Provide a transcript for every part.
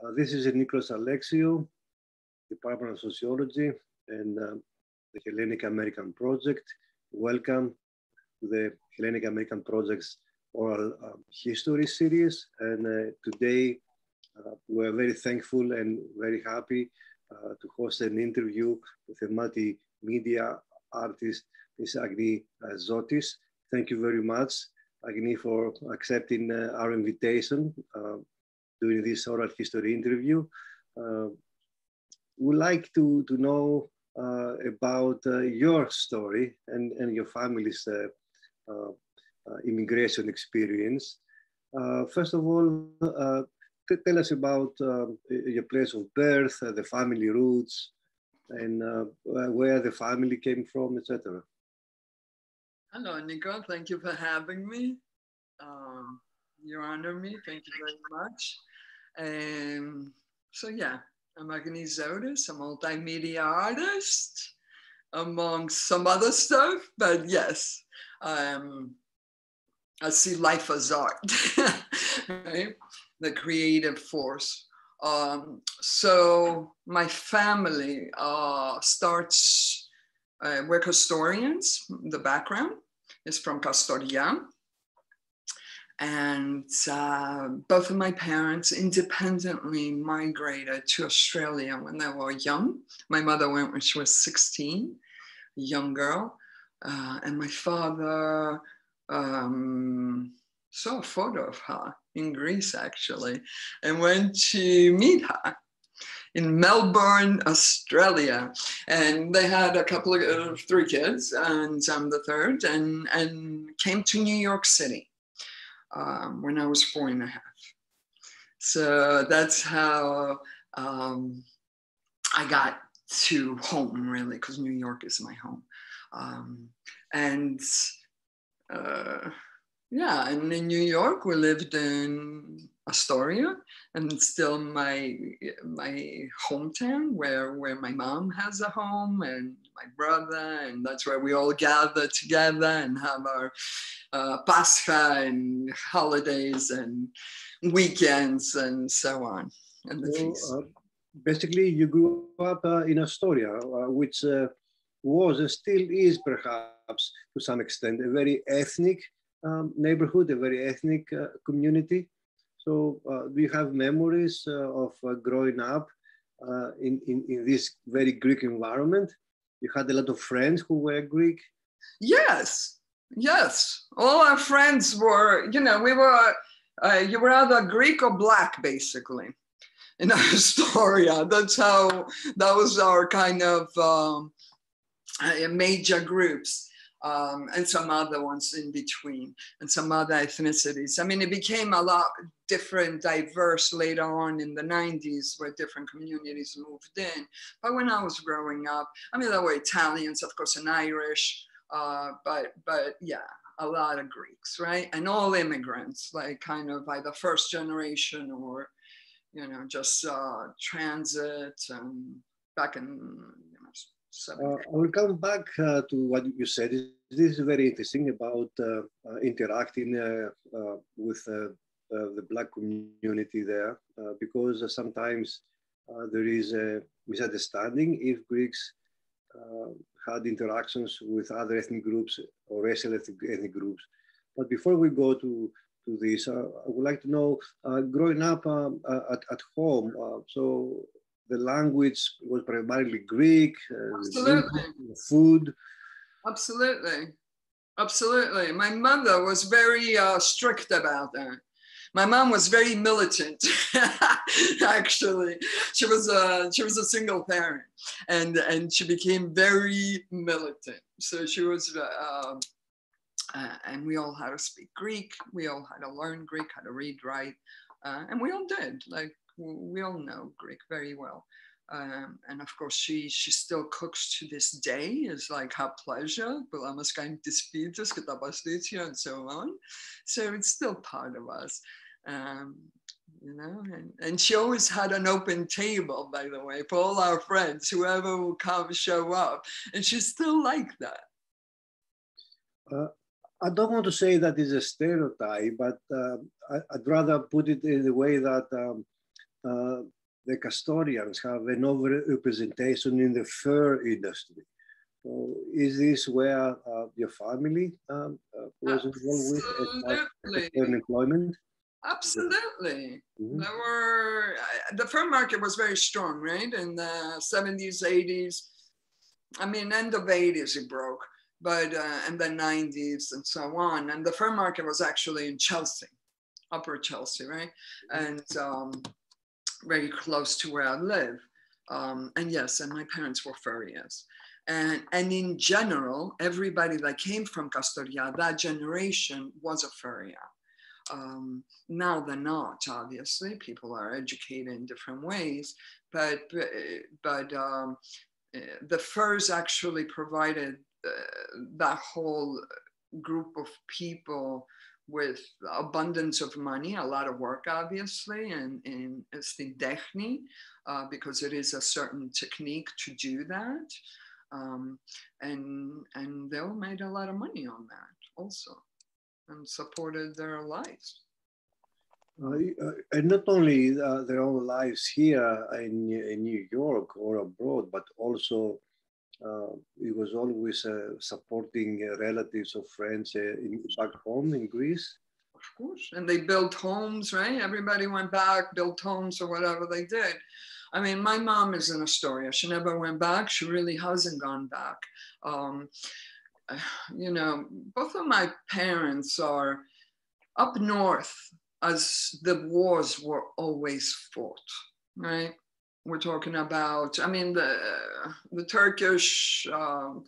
This is Nicholas Alexiou, Department of Sociology and the Hellenic American Project. Welcome to the Hellenic American Project's oral history series. And today we're very thankful and very happy to host an interview with a multimedia artist, Ms. AGNI ZOTIS. Thank you very much, AGNI, for accepting our invitation during this oral history interview. We'd like to know about your story and your family's immigration experience. First of all, tell us about your place of birth, the family roots, and where the family came from, etc. Hello, Nico. Thank you for having me. You honor me. Thank you very much. So yeah, I'm AGNI ZOTIS, a multimedia artist, among some other stuff. But yes, I see life as art, right? The creative force. So my family starts, we're historians. The background is from Astoria. And both of my parents independently migrated to Australia when they were young. My mother went when she was 16, a young girl. And my father saw a photo of her in Greece, actually, and went to meet her in Melbourne, Australia. And they had a couple of 3 kids, and I'm the third, and came to New York City when I was 4.5. So that's how I got to home, really, because New York is my home. Yeah, and in New York, we lived in Astoria, and it's still my hometown where my mom has a home and my brother, and that's where we all gather together and have our Pascha and holidays and weekends and so on. And the feast. Basically, you grew up in Astoria, which was and still is perhaps to some extent a very ethnic neighborhood, a very ethnic community. So do you have memories of growing up in this very Greek environment? You had a lot of friends who were Greek? Yes, yes. All our friends were, you know, you were either Greek or Black, basically, in Astoria. That was our kind of major groups. And some other ones in between, and some other ethnicities. I mean, it became a lot different, diverse later on in the 90s, where different communities moved in. But when I was growing up, I mean, there were Italians, of course, and Irish, but yeah, a lot of Greeks, right? And all immigrants, like kind of either first generation or, you know, just transit and back in, you know, I will come back to what you said. This is very interesting about interacting with the Black community there, because sometimes there is a misunderstanding if Greeks had interactions with other ethnic groups or racial ethnic groups. But before we go to this, I would like to know, growing up at home, so the language was primarily Greek, absolutely. Food. Absolutely, absolutely. My mother was very strict about that. My mom was very militant, actually. She was a single parent, and she became very militant. So she was, and we all had to speak Greek. We all had to learn Greek, how to read, write, and we all did. Like, we all know Greek very well. And of course, she still cooks to this day. It's like her pleasure, and so on. So it's still part of us, you know. And she always had an open table, by the way, for all our friends, whoever will come, show up. And she's still like that. I don't want to say that is a stereotype, but I'd rather put it in the way that the Castorians have an overrepresentation in the fur industry. So is this where your family was involved with as part of employment? Absolutely. There were, the fur market was very strong, right? In the 70s, 80s. I mean, end of 80s it broke, but and then 90s and so on. And the fur market was actually in Chelsea, Upper Chelsea, right? And very close to where I live. And yes, and my parents were furriers. And in general, everybody that came from Astoria, that generation was a furrier. Now they're not, obviously. People are educated in different ways, but the furs actually provided that whole group of people with abundance of money, a lot of work, obviously, and it's the technique, because it is a certain technique to do that. And they all made a lot of money on that also, and supported their lives. And not only their own lives here in New York or abroad, but also it was always supporting relatives or friends back home in Greece. Of course, and they built homes, right? Everybody went back, built homes or whatever they did. I mean, my mom is in Astoria. She never went back. She really hasn't gone back. You know, both of my parents are up north as the wars were always fought, right? We're talking about, I mean, the Turkish,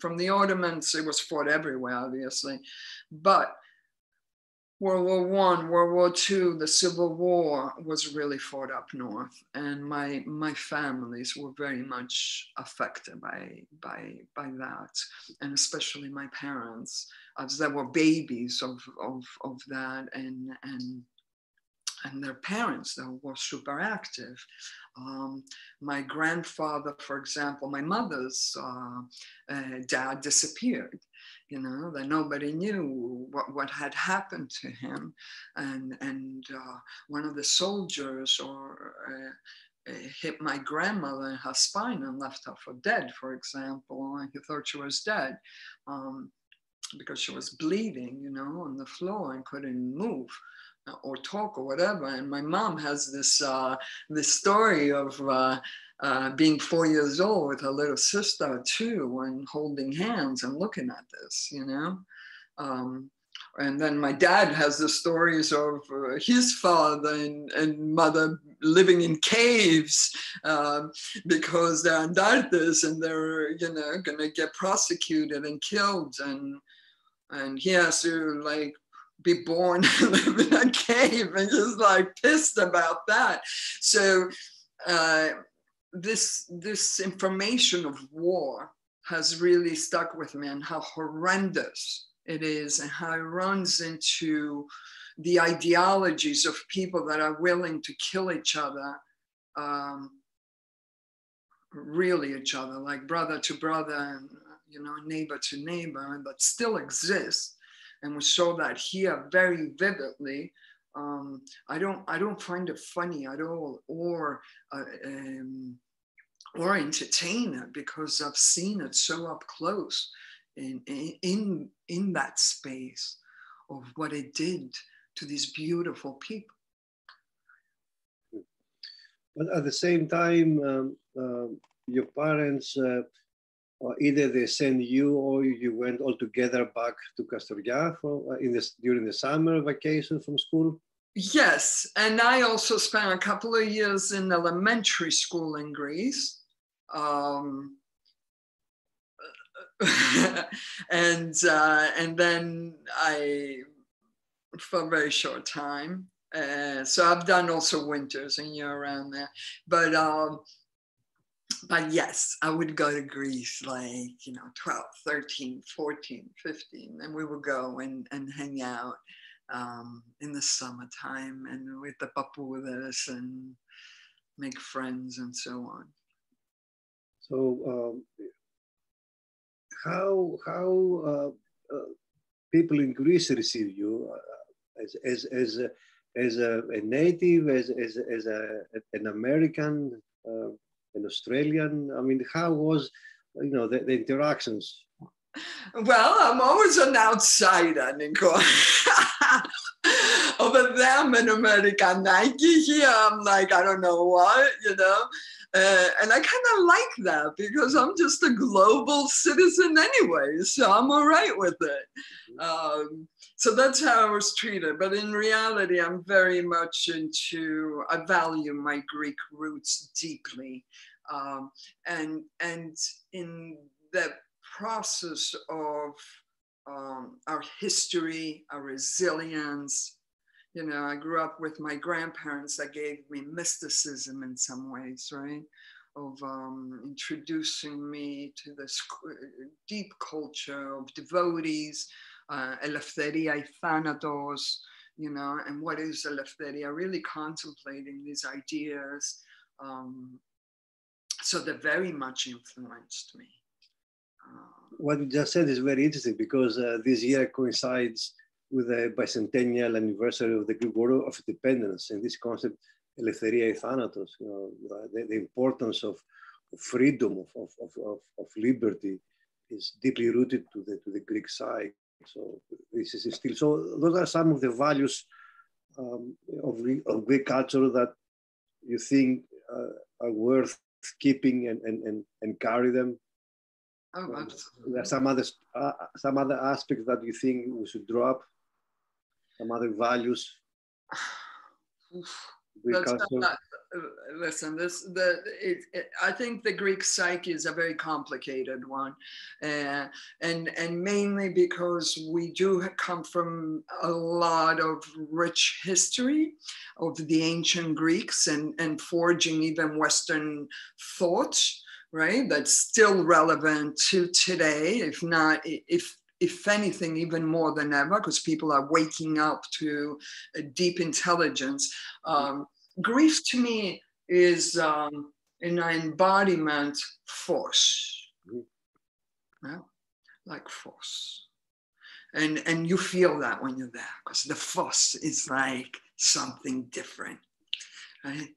from the Ottomans, it was fought everywhere, obviously. But World War I, World War II, the Civil War was really fought up north. And my families were very much affected by that. And especially my parents, as they were babies of that, and their parents that were super active. My grandfather, for example, my mother's dad disappeared, you know, that nobody knew what had happened to him. And one of the soldiers hit my grandmother in her spine and left her for dead, for example. And he thought she was dead because she was bleeding, you know, on the floor and couldn't move or talk or whatever. And my mom has this story of being 4 years old with her little sister too, and holding hands and looking at this, you know. And then my dad has the stories of his father and mother living in caves because they're Andartes and they're, you know, gonna get prosecuted and killed, and he has to like be born and live in a cave, and just like pissed about that. So this information of war has really stuck with me, and how horrendous it is, and how it runs into the ideologies of people that are willing to kill each other, really each other, like brother to brother, and, you know, neighbor to neighbor, but still exists. And we saw that here very vividly. I don't find it funny at all, or entertain it, because I've seen it so up close in that space of what it did to these beautiful people. But at the same time, your parents, either they send you or you went all together back to Astoria during the summer vacation from school? Yes, and I also spent a couple of years in elementary school in Greece. And then for a very short time. So I've done also winters and year around there. But yes, I would go to Greece like, you know, 12, 13, 14, 15, and we would go and hang out in the summertime and with the papudas and make friends and so on. So how people in Greece receive you as as a native, as an American, an Australian? I mean, how was, the interactions? Well, I'm always an outsider, Nico. Over there, I'm an American Nike. Here, I'm like, I don't know what, and I kind of like that because I'm just a global citizen anyway, so I'm all right with it. So that's how I was treated. But in reality, I'm very much I value my Greek roots deeply. And in the process of our history, our resilience, I grew up with my grandparents that gave me mysticism in some ways, right? Of introducing me to this deep culture of devotees, eleftheria y thanatos, and what is eleftheria? Really contemplating these ideas. So they very much influenced me. What you just said is very interesting because this year coincides with the bicentennial anniversary of the Greek War of Independence, and this concept, eleftheria y thanatos, the importance of freedom, of liberty, is deeply rooted to the Greek psyche. So this is still, so those are some of the values of Greek culture that you think are worth keeping and carry them. Oh, absolutely. There are some other aspects that you think we should drop, some other values. Listen, I think the Greek psyche is a very complicated one, and mainly because we do come from a lot of rich history of the ancient Greeks and forging even Western thought, right? That's still relevant to today, if anything, even more than ever, because people are waking up to a deep intelligence. Grief to me is an embodiment force, like force. And you feel that when you're there, because the force is like something different, right?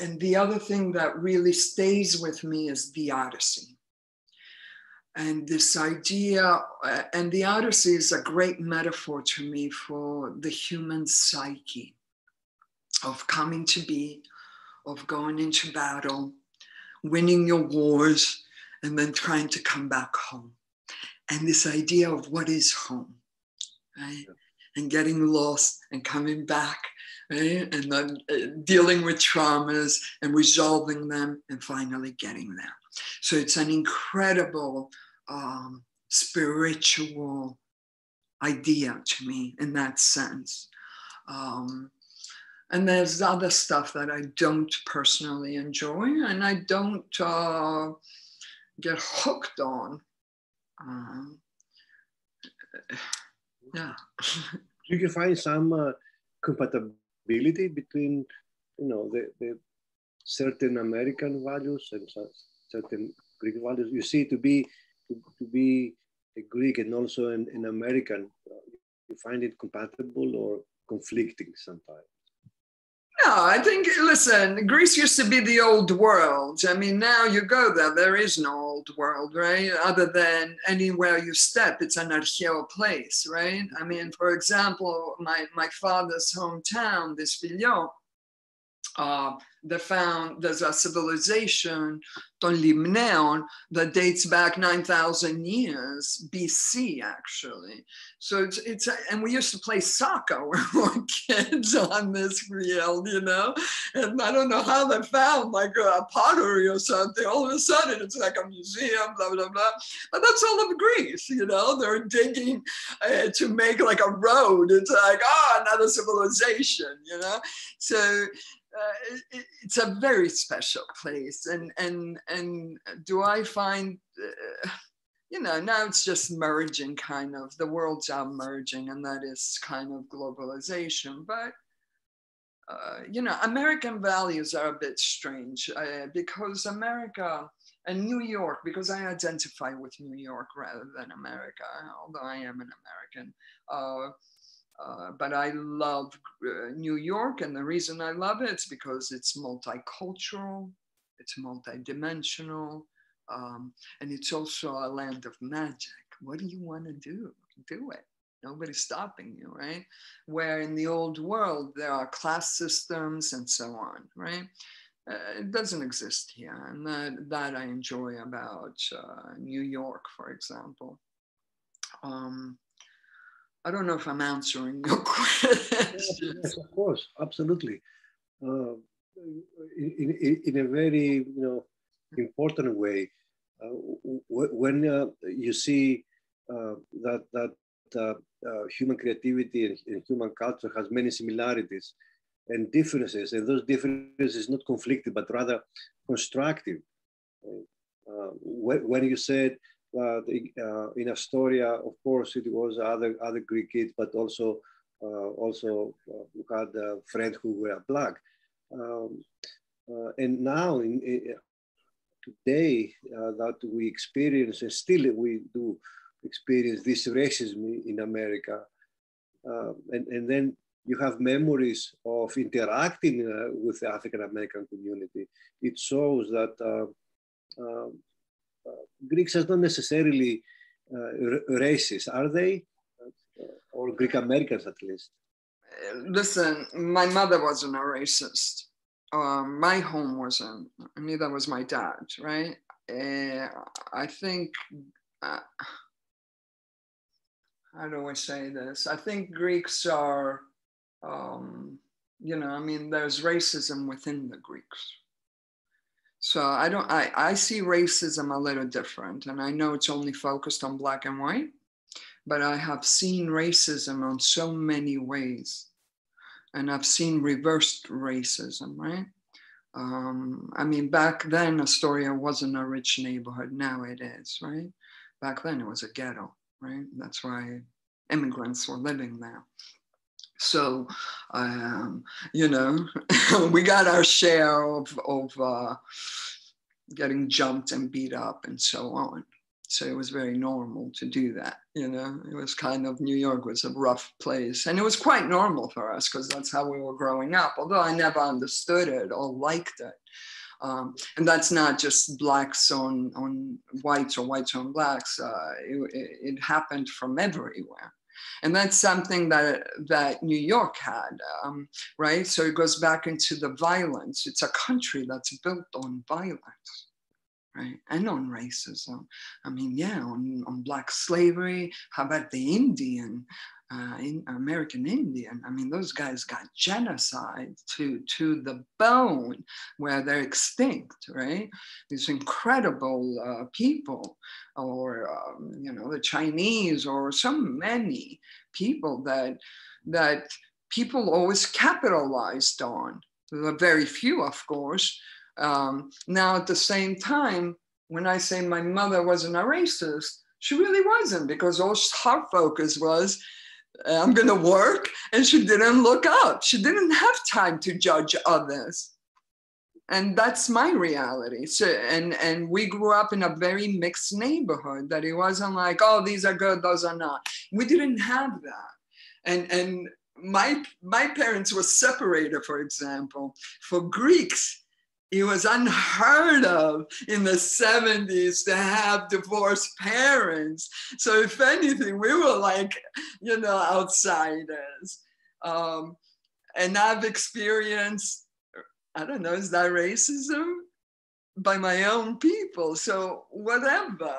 And the other thing that really stays with me is the Odyssey. And this idea, and the Odyssey is a great metaphor to me for the human psyche, of coming to be, of going into battle, winning your wars, and then trying to come back home. And this idea of what is home, right? And getting lost and coming back, right? And then dealing with traumas and resolving them and finally getting there. So it's an incredible spiritual idea to me in that sense. And there's other stuff that I don't personally enjoy and I don't get hooked on. Yeah. Do you find some compatibility between, the certain American values and certain Greek values? You see, to be a Greek and also an American, you find it compatible or conflicting sometimes? No, I think, listen, Greece used to be the old world. I mean, now you go there is no old world, right? Other than anywhere you step, it's an archeo place, right? I mean, for example, my father's hometown, this Villon, there's a civilization, Ton Limneon, that dates back 9,000 years BC, actually. So and we used to play soccer when we were kids on this field, and I don't know how they found like a pottery or something. All of a sudden, it's like a museum, blah, blah, blah. But that's all of Greece, they're digging to make like a road. It's like, another civilization, So, it's a very special place, and do I find now it's just merging, kind of the worlds are merging, and that is kind of globalization. But American values are a bit strange because America and New York, because I identify with New York rather than America, although I am an American. But I love New York, and the reason I love it is because it's multicultural, it's multidimensional, and it's also a land of magic. What do you want to do? Do it. Nobody's stopping you, right? Where in the old world, there are class systems and so on, right? It doesn't exist here. And that I enjoy about New York, for example. I don't know if I'm answering your question. Yes, of course, absolutely. In a very important way. When you see that human creativity and human culture has many similarities and differences, and those differences not conflicted but rather constructive. When you said in Astoria, of course, it was other Greek kids, but also we had friends who were black. And now, today, that we experience, and still we do experience this racism in America. And then you have memories of interacting with the African American community. It shows that Greeks are not necessarily racist, are they? Or Greek Americans at least? Listen, my mother wasn't a racist. My home wasn't, neither was my dad, right? I think, how do I say this? I think Greeks are, there's racism within the Greeks. So I see racism a little different, and I know it's only focused on black and white, but I have seen racism on so many ways. And I've seen reversed racism, right? Back then, Astoria wasn't a rich neighborhood. Now it is, right? Back then, it was a ghetto, right? That's why immigrants were living there. So, we got our share of getting jumped and beat up and so on. So it was very normal to do that, It was kind of, New York was a rough place. And it was quite normal for us because that's how we were growing up, although I never understood it or liked it. And that's not just blacks on whites or whites on blacks. It happened from everywhere. And that's something that New York had, right? So it goes back into the violence. It's a country that's built on violence. Right? And on racism. On black slavery. How about the Indian, American Indian? Those guys got genocide to the bone where they're extinct, right? These incredible people, or, the Chinese, or so many people that people always capitalized on. There are very few, of course. Now, at the same time, when I say my mother wasn't a racist, she really wasn't, because all her focus was, I'm going to work, and she didn't look up. She didn't have time to judge others. And that's my reality. So, and we grew up in a very mixed neighborhood, that it wasn't like, oh, these are good, those are not. We didn't have that. And my parents were separated, for example. For Greeks, it was unheard of in the 70s to have divorced parents. So if anything, we were like, outsiders. And I've experienced, I don't know, is that racism? By my own people. So whatever,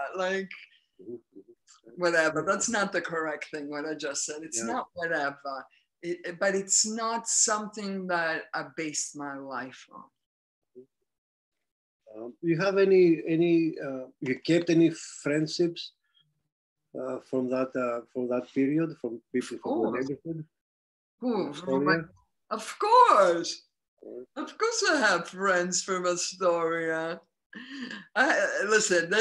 whatever. That's not the correct thing, what I just said. It's not whatever. But it's not something that I based my life on. You have you kept any friendships from that period, from people from the neighborhood? Of course. Of course I have friends from Astoria. Listen,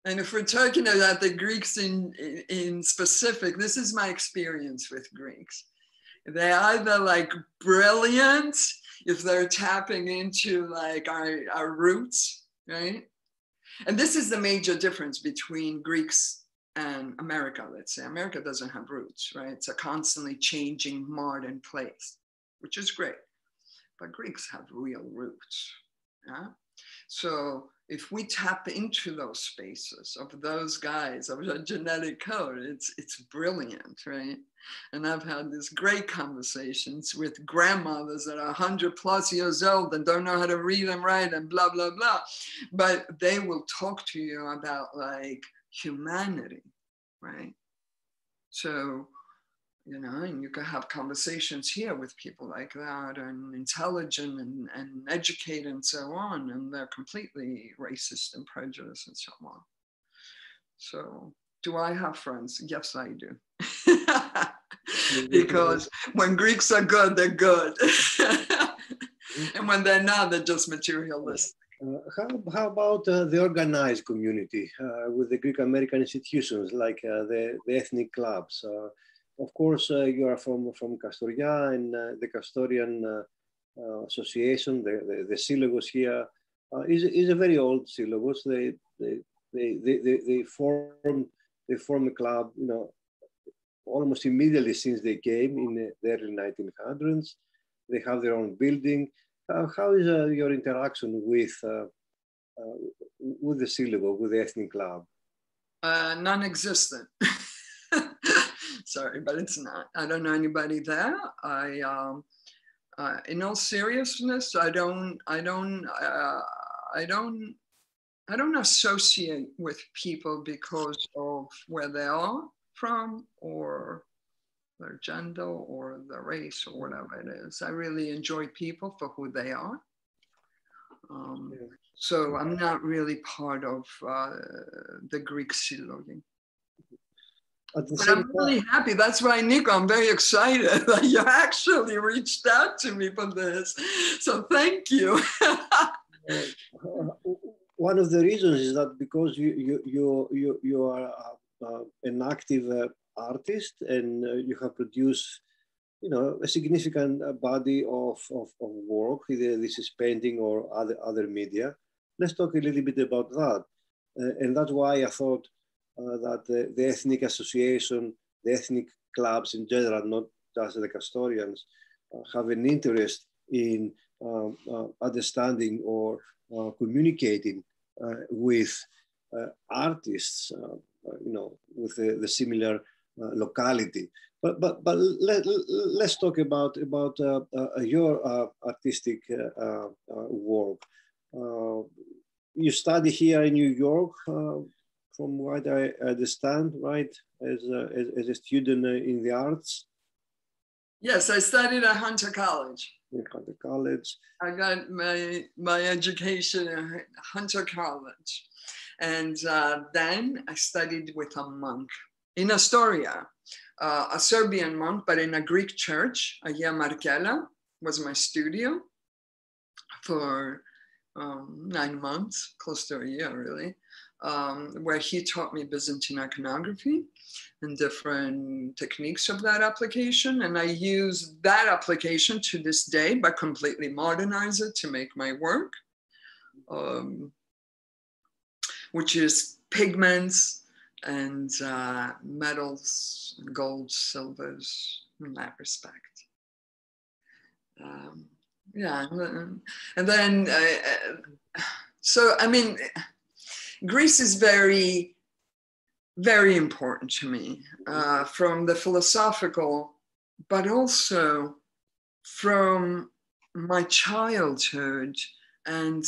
and if we're talking about the Greeks in specific, this is my experience with Greeks. They're either brilliant, if they're tapping into our roots, right? And this is the major difference between Greeks and America, let's say. America doesn't have roots, right? It's a constantly changing modern place, which is great. But Greeks have real roots. Yeah? So if we tap into those spaces of those guys, of a genetic code, it's brilliant, right? And I've had these great conversations with grandmothers that are 100+ years old and don't know how to read and write and blah, blah, blah. But they will talk to you about like humanity, right? So, you know, and you can have conversations here with people like that and intelligent and educated and so on, and they're completely racist and prejudiced and so on. So do I have friends? Yes, I do. Because when Greeks are good, they're good. And when they're not, they're just materialistic. How about the organized community with the Greek American institutions like the ethnic clubs? Of course, you are from Astoria, and the Astorian Association, the syllabus here is a very old syllabus. They form a club, you know, almost immediately since they came in the early 1900s. They have their own building. How is your interaction with the syllabus, with the ethnic club? Non-existent. Sorry, but it's not. I don't know anybody there. In all seriousness, I don't associate with people because of where they are from or their gender or their race or whatever it is. I really enjoy people for who they are. So I'm not really part of the Greek syllabus. But I'm really happy. That's why, Nico, I'm very excited that you actually reached out to me for this. So thank you. One of the reasons is that because you are an active artist, and you have produced, you know, a significant body of work, either this is painting or other media. Let's talk a little bit about that. And that's why I thought that the ethnic association, the ethnic clubs in general, not just the Astorians, have an interest in understanding or communicating with artists, you know, with the similar locality. But let's talk about your artistic work. You study here in New York, from what I understand, right? As a student in the arts. Yes, I studied at Hunter College. Hunter College. I got my education at Hunter College. And then I studied with a monk in Astoria, a Serbian monk, but in a Greek church. Agia Markela was my studio for 9 months, close to a year really, where he taught me Byzantine iconography and different techniques of that application. And I use that application to this day, but completely modernize it to make my work, which is pigments and metals, gold, silvers, in that respect. Yeah, and then, so I mean, Greece is very, very important to me from the philosophical, but also from my childhood and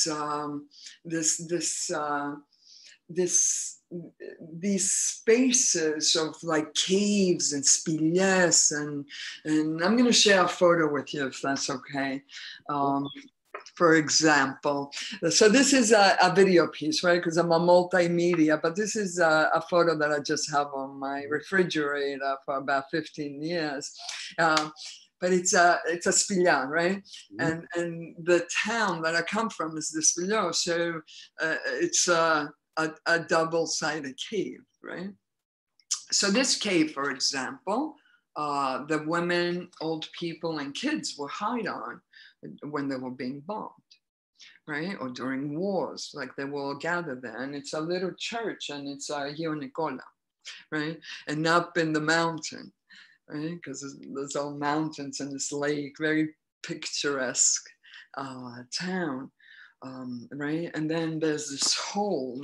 these spaces of like caves and spilies, and I'm going to share a photo with you if that's okay. For example, so this is a video piece, right? Because I'm a multimedia, but this is a photo that I just have on my refrigerator for about 15 years. But it's a spilia, right? Mm-hmm. And the town that I come from is the Spilio, so it's a double-sided cave, right? So this cave, for example, the women, old people, and kids will hide on when they were being bombed, right? Or during wars, like they will gather there. And it's a little church, and it's Gio Nicola. right? And up in the mountain, right? Because there's all mountains and this lake, very picturesque town, right? And then there's this hole,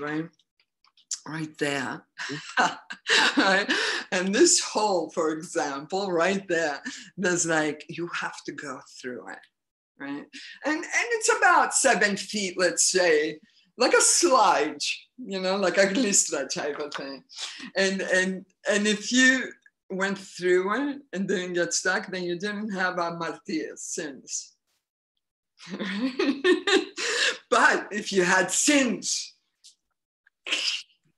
right there, right? And this hole, for example, right there, there's like, you have to go through it, right? And it's about 7 feet, let's say, like a slide, you know, like a glistra type of thing. And if you went through it and didn't get stuck, then you didn't have a martyr, sins. But if you had sins,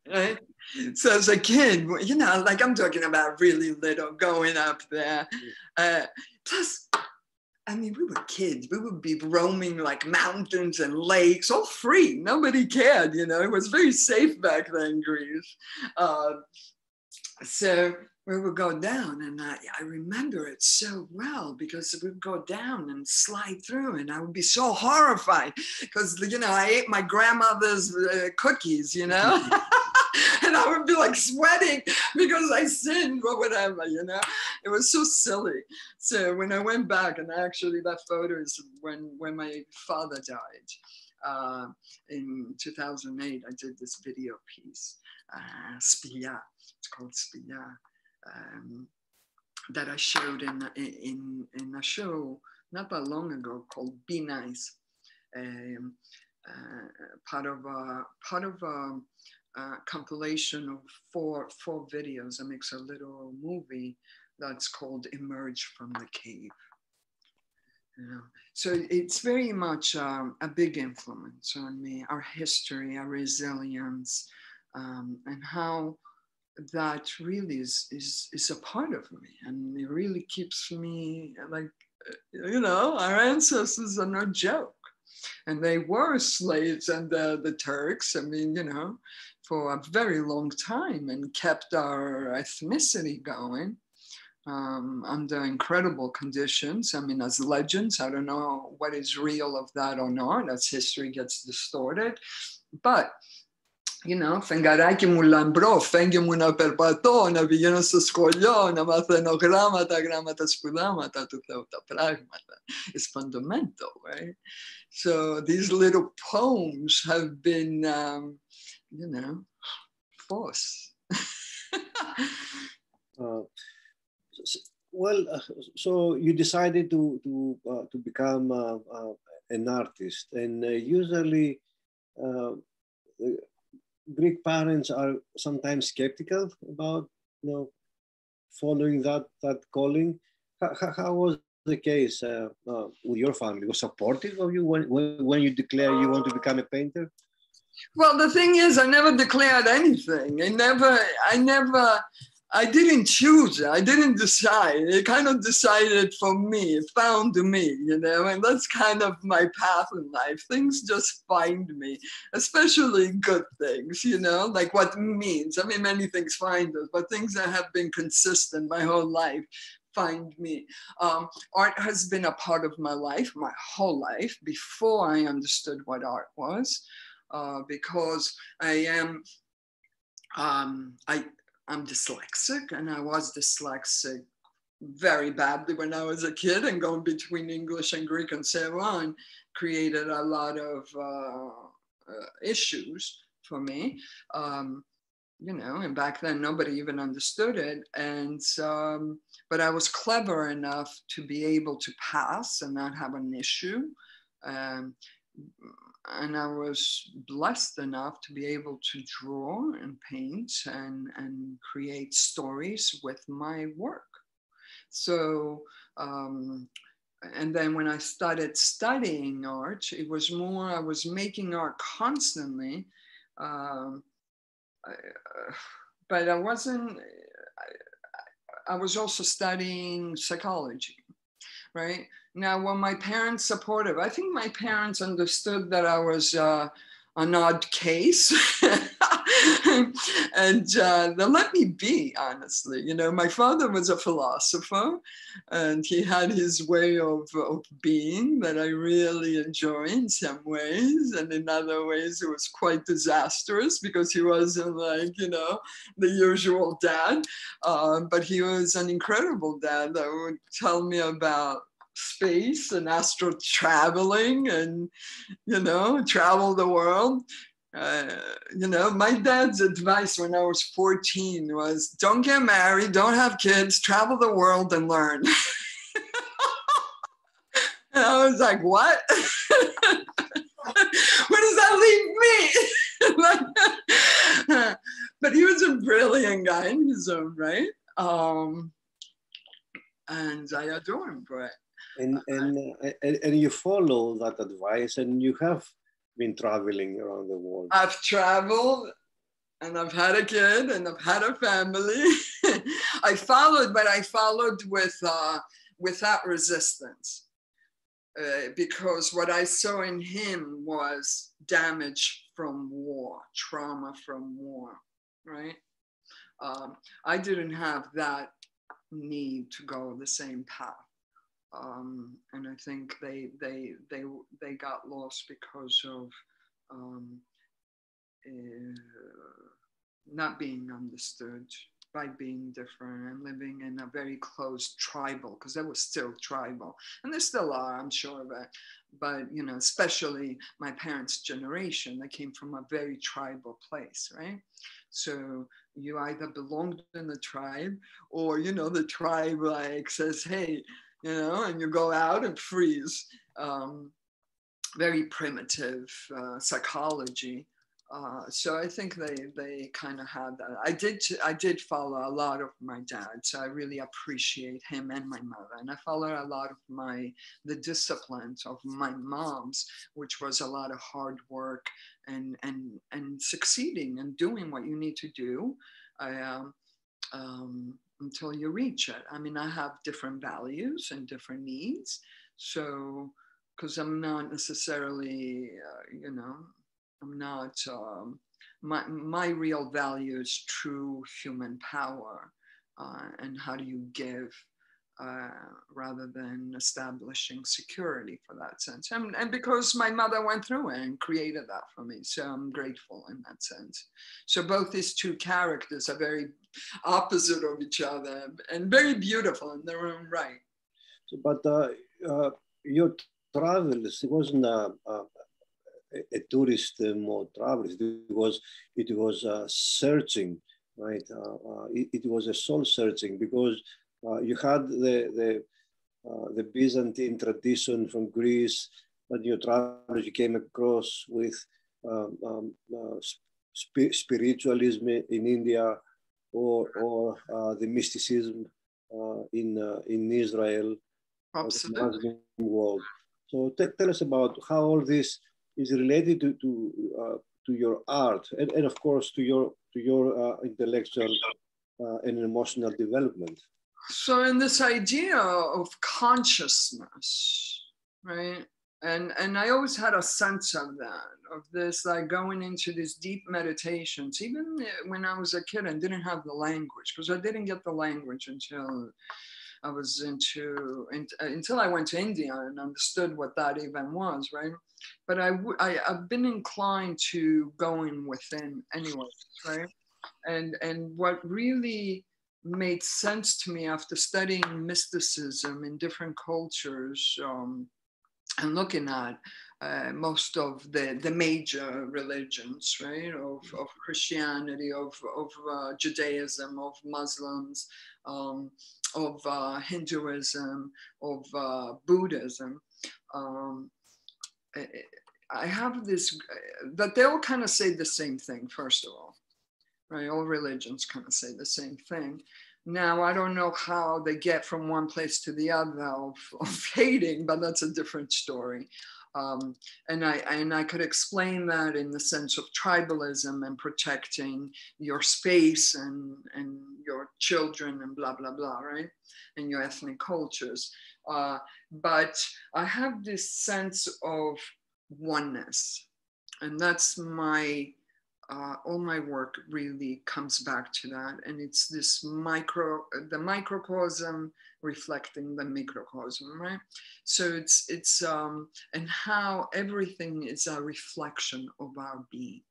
right? So as a kid, you know, like I'm talking about really little, going up there. Plus, I mean, we were kids. We would be roaming like mountains and lakes, all free. Nobody cared, you know. It was very safe back then, Greece. So we would go down, and I remember it so well because we would go down and slide through, and I would be so horrified because, you know, I ate my grandmother's cookies, you know. And I would be like sweating because I sinned or whatever, you know. It was so silly. So when I went back, and actually that photo is when my father died in 2008, I did this video piece, Spia. It's called Spia, that I showed in a show not that long ago called Be Nice, part of a compilation of four videos that makes a little movie that's called Emerge from the Cave. You know? So it's very much a big influence on me, our history, our resilience, and how that really is a part of me. And it really keeps me like, you know, our ancestors are no joke. And they were slaves under the Turks, I mean, you know, for a very long time, and kept our ethnicity going under incredible conditions. I mean, as legends, I don't know what is real of that or not, as history gets distorted. But, you know, φεγγαράκι μου λαμπρό, φέγγε μου να περπατώ, να πηγαίνω στο σχολείο, να μαθαίνω γράμματα, γράμματα σπουδάματα του Θεού τα πράγματα. It's fundamental, right? So these little poems have been, you know, force. So you decided to become an artist, and usually Greek parents are sometimes skeptical about, you know, following that calling. How was the case with your family? Was supportive of you when you declare you want to become a painter? Well, the thing is, I never declared anything. I didn't choose it. I didn't decide. It kind of decided for me. It found me, you know, and that's kind of my path in life. Things just find me, especially good things, you know, like what means. I mean, many things find us, but things that have been consistent my whole life find me. Art has been a part of my life, my whole life, before I understood what art was, because I'm dyslexic, and I was dyslexic very badly when I was a kid, and going between English and Greek and so on created a lot of issues for me. You know, and back then nobody even understood it. And but I was clever enough to be able to pass and not have an issue. And I was blessed enough to be able to draw and paint and create stories with my work. So, and then when I started studying art, it was more, I was making art constantly, but I was also studying psychology, right? Now, were my parents supportive? I think my parents understood that I was an odd case. And they let me be, honestly. You know, my father was a philosopher, and he had his way of being that I really enjoy in some ways, and in other ways it was quite disastrous because he wasn't like, you know, the usual dad, but he was an incredible dad that would tell me about space and astral traveling and, you know, travel the world. You know, my dad's advice when I was 14 was, don't get married, don't have kids, travel the world and learn. And I was like, what? Where does that leave me? But he was a brilliant guy in his own right. And I adore him for it. And you follow that advice, and you have been traveling around the world. I've traveled, and I've had a kid, and I've had a family. I followed, but I followed without resistance, because what I saw in him was damage from war, trauma from war, right? I didn't have that need to go the same path. And I think they got lost because of not being understood, by being different and living in a very closed tribal, because they were still tribal, and they still are, I'm sure of it. But, you know, especially my parents' generation, they came from a very tribal place, right? So you either belonged in the tribe, or, you know, the tribe like says, hey, you know, and you go out and freeze. Very primitive psychology. So I think they kind of had that. I did follow a lot of my dad, so I really appreciate him and my mother. And I follow a lot of the disciplines of my mom's, which was a lot of hard work and succeeding and doing what you need to do until you reach it. I mean, I have different values and different needs. So, because I'm not necessarily, you know, I'm not, my real value is true human power, and how do you give rather than establishing security for that sense. And because my mother went through it and created that for me, so I'm grateful in that sense. So both these two characters are very opposite of each other and very beautiful in their own right. So, but your travels, it wasn't a tourist mode travel. It was searching, right? It was a soul searching, because you had the Byzantine tradition from Greece, but your travels you came across with spiritualism in India, or the mysticism in Israel, the Muslim world. So tell us about how all this is related to your art, and of course to your intellectual and emotional development. So in this idea of consciousness, right? And I always had a sense of that, of this, like going into these deep meditations. Even when I was a kid, I didn't have the language, because I didn't get the language until I was until I went to India and understood what that even was, right? But I've been inclined to going within anyway, right? And what really made sense to me after studying mysticism in different cultures, and looking at most of the major religions, right, of Christianity, of Judaism, of Muslims, of Hinduism, of Buddhism. I have this, that they all kind of say the same thing, first of all, right? All religions kind of say the same thing. Now, I don't know how they get from one place to the other of hating, but that's a different story. And I could explain that in the sense of tribalism and protecting your space and your children and blah, blah, blah, right? And your ethnic cultures. But I have this sense of oneness. And that's my all my work really comes back to that. And it's this the microcosm reflecting the microcosm, right? So it's and how everything is a reflection of our being.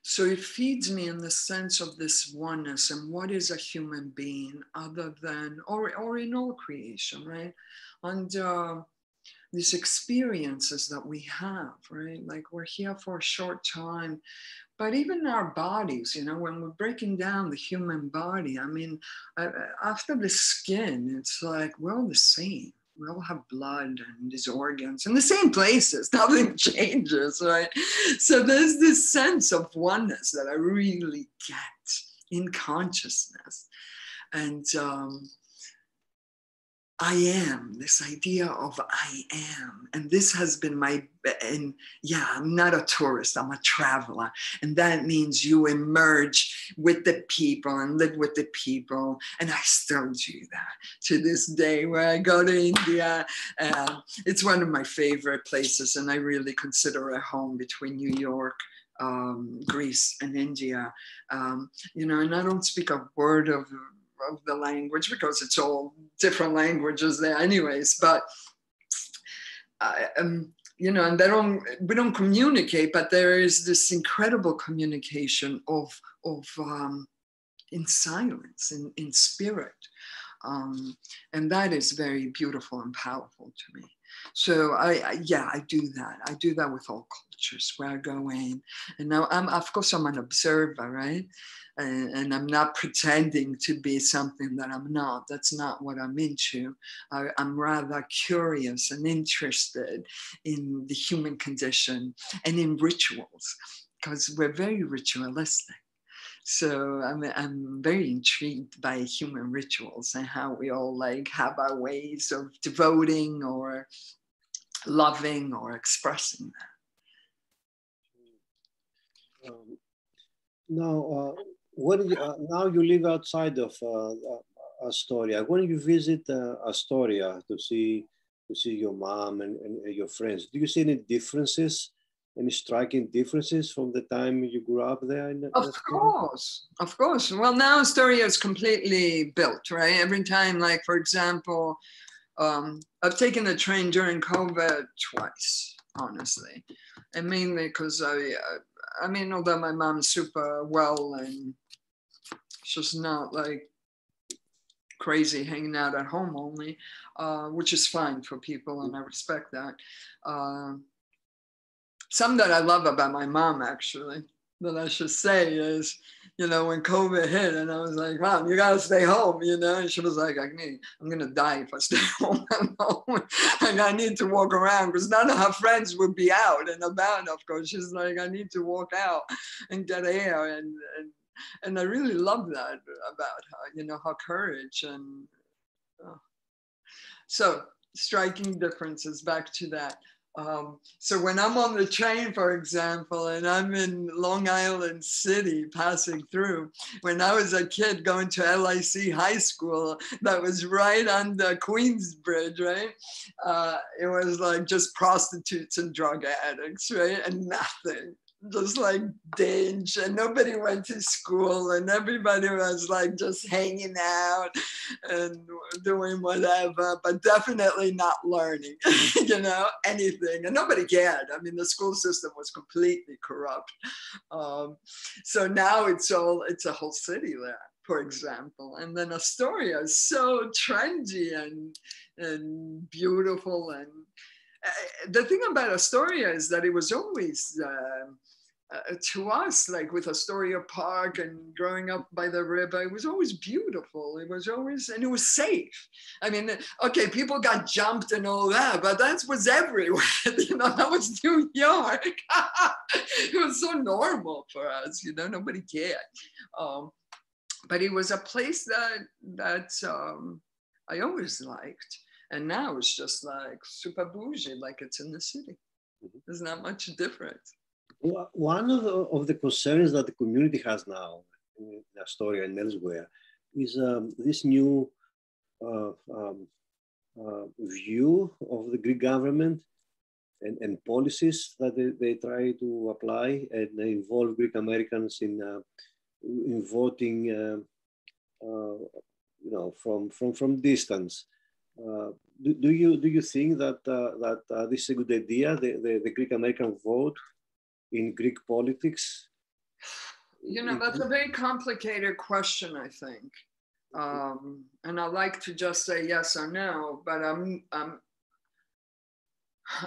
So it feeds me in the sense of this oneness and what is a human being other than, or in all creation, right? And these experiences that we have, right? Like we're here for a short time, but even our bodies, you know, when we're breaking down the human body, I mean, after the skin, it's like we're all the same. We all have blood and these organs in the same places. Nothing changes, right? So there's this sense of oneness that I really get in consciousness. And I am, this idea of I am. And this has been and yeah, I'm not a tourist, I'm a traveler. And that means you emerge with the people and live with the people. And I still do that to this day where I go to India. It's one of my favorite places. And I really consider it home between New York, Greece and India. You know, and I don't speak a word of the language because it's all different languages there anyways, but you know, and we don't communicate, but there is this incredible communication of in silence, in spirit, and that is very beautiful and powerful to me. So I do that. I do that with all cultures where I go in, and now of course I'm an observer, right? And I'm not pretending to be something that I'm not. That's not what I'm into. I'm rather curious and interested in the human condition and in rituals, because we're very ritualistic. So I'm very intrigued by human rituals and how we all like have our ways of devoting or loving or expressing that. Now, now you live outside of Astoria. When you visit Astoria to see your mom and your friends, do you see any differences, any striking differences from the time you grew up there? Of course. Well, now Astoria is completely built, right? Every time, like for example, I've taken the train during COVID twice, honestly, and mainly because I mean, although my mom's super well and she's not like crazy hanging out at home only, which is fine for people, and I respect that. Something that I love about my mom, actually, that I should say is, you know, when COVID hit and I was like, Mom, you gotta stay home, you know? And she was like, Agni, I'm gonna die if I stay home alone. Like, I need to walk around because none of her friends would be out and about, of course. She's like, I need to walk out and get air. And I really love that about her, you know, her courage. And so striking differences, back to that. So when I'm on the train, for example, and I'm in Long Island City passing through, when I was a kid going to LIC high school, that was right on the Queensbridge, right? It was like just prostitutes and drug addicts, right? And nothing. Just like dinge, and nobody went to school, and everybody was like just hanging out and doing whatever, but definitely not learning, you know, anything. And nobody cared. I mean, the school system was completely corrupt. So now it's a whole city there, for example. And then Astoria is so trendy and beautiful. And the thing about Astoria is that it was always, to us, like with Astoria Park and growing up by the river, it was always beautiful. It was always, and it was safe. I mean, okay, people got jumped and all that, but that was everywhere. You know, that was New York. It was so normal for us, you know, nobody cared. But it was a place that I always liked. And now it's just like super bougie, like it's in the city. There's not much difference. One of the concerns that the community has now in Astoria and elsewhere is this new view of the Greek government and policies that they try to apply and they involve Greek Americans in voting, you know, from distance. Do you think that this is a good idea, the Greek American vote in Greek politics? You know, that's a very complicated question, I think. And I like to just say yes or no, but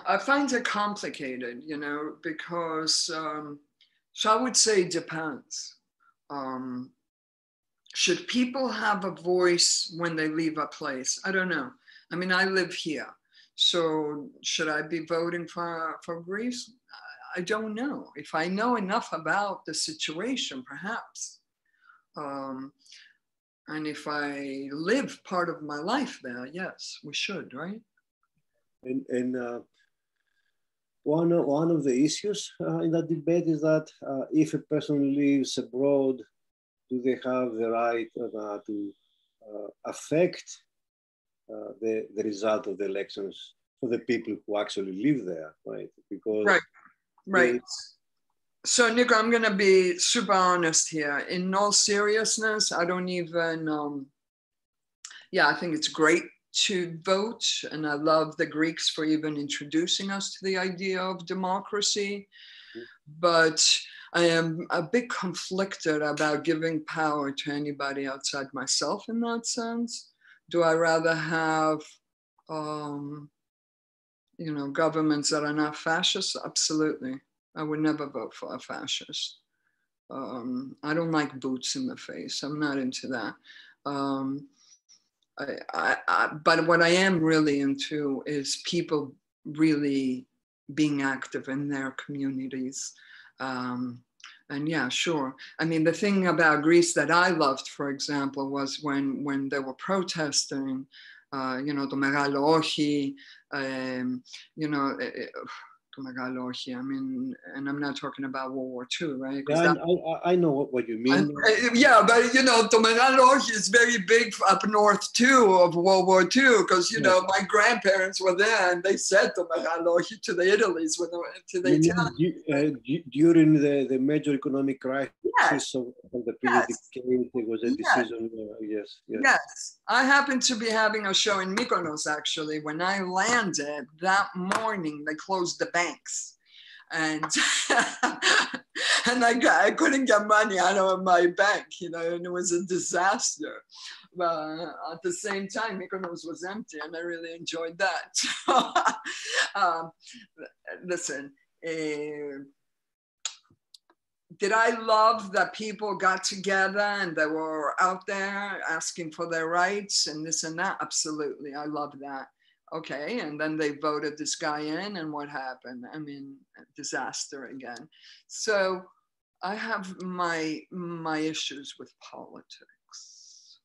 I find it complicated, you know, because, so I would say it depends. Should people have a voice when they leave a place? I don't know. I mean, I live here. So should I be voting for Greece? I don't know. If I know enough about the situation, perhaps. And if I live part of my life there, yes, we should, right? And one of the issues in that debate is that if a person lives abroad, do they have the right to affect the result of the elections for the people who actually live there, right? Because right. So Nico, I'm going to be super honest here. In all seriousness, I don't even, I think it's great to vote. And I love the Greeks for even introducing us to the idea of democracy. But I am a bit conflicted about giving power to anybody outside myself in that sense. Do I rather have, you know, governments that are not fascist? Absolutely. I would never vote for a fascist. I don't like boots in the face. I'm not into that. But what I am really into is people really being active in their communities. And yeah, sure. I mean, the thing about Greece that I loved, for example, was when they were protesting, you know, to Megalo Ochi, you know, to Megalo Ochi. I mean, and I'm not talking about World War II, right? Yeah, I know what you mean. Yeah, but you know, to Megalo Ochi is very big up north too of World War II, because you know my grandparents were there and they said to Megalo Ochi to the Italians when they went to the Italians. During the major economic crisis of the previous decade, there was a decision. Yes. I happened to be having a show in Mykonos actually. When I landed that morning, they closed the banks. And and I couldn't get money out of my bank, you know, and it was a disaster. But at the same time, Mykonos was empty, and I really enjoyed that. Listen, did I love that people got together and they were out there asking for their rights and this and that? Absolutely, I love that. Okay, and then they voted this guy in, and what happened? I mean, disaster again. So I have my issues with politics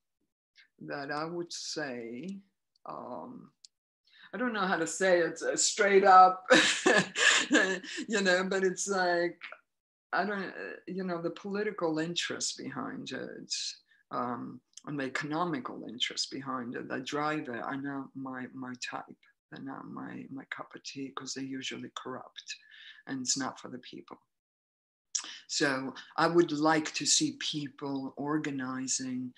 that I would say, I don't know how to say it straight up, you know, but it's like, I don't, you know, the political interest behind it, and the economical interest behind it that drive it are not my type. They're not my cup of tea, because they're usually corrupt, and it's not for the people. So I would like to see people organizing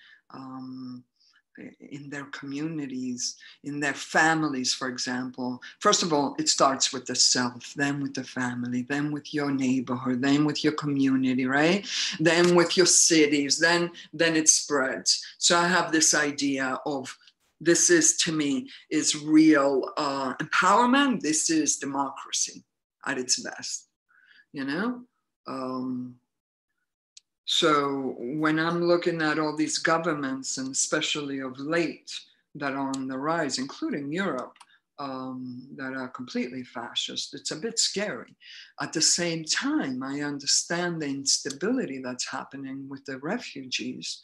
in their communities, in their families, for example. First of all, it starts with the self, then with the family, then with your neighborhood, then with your community, right? Then with your cities, then it spreads. So I have this idea of, this is, to me, is real empowerment. This is democracy at its best, you know? So when I'm looking at all these governments, and especially of late, that are on the rise, including Europe, that are completely fascist, it's a bit scary. At the same time, I understand the instability that's happening with the refugees.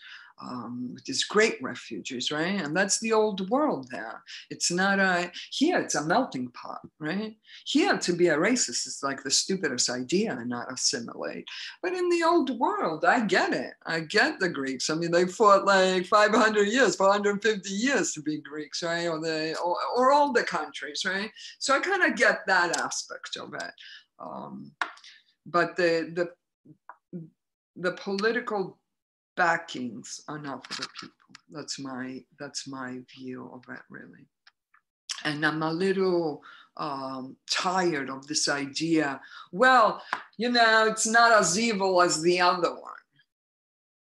with these great refugees, right? And that's the old world there. It's not here it's a melting pot, right? Here to be a racist is like the stupidest idea and not assimilate. But in the old world, I get it. I get the Greeks. I mean, they fought like 500 years, 450 years to be Greeks, right? Or all the countries, right? So I kind of get that aspect of it. But the political backings are not for the people. That's my view of it, really. And I'm a little tired of this idea. Well, you know, it's not as evil as the other one.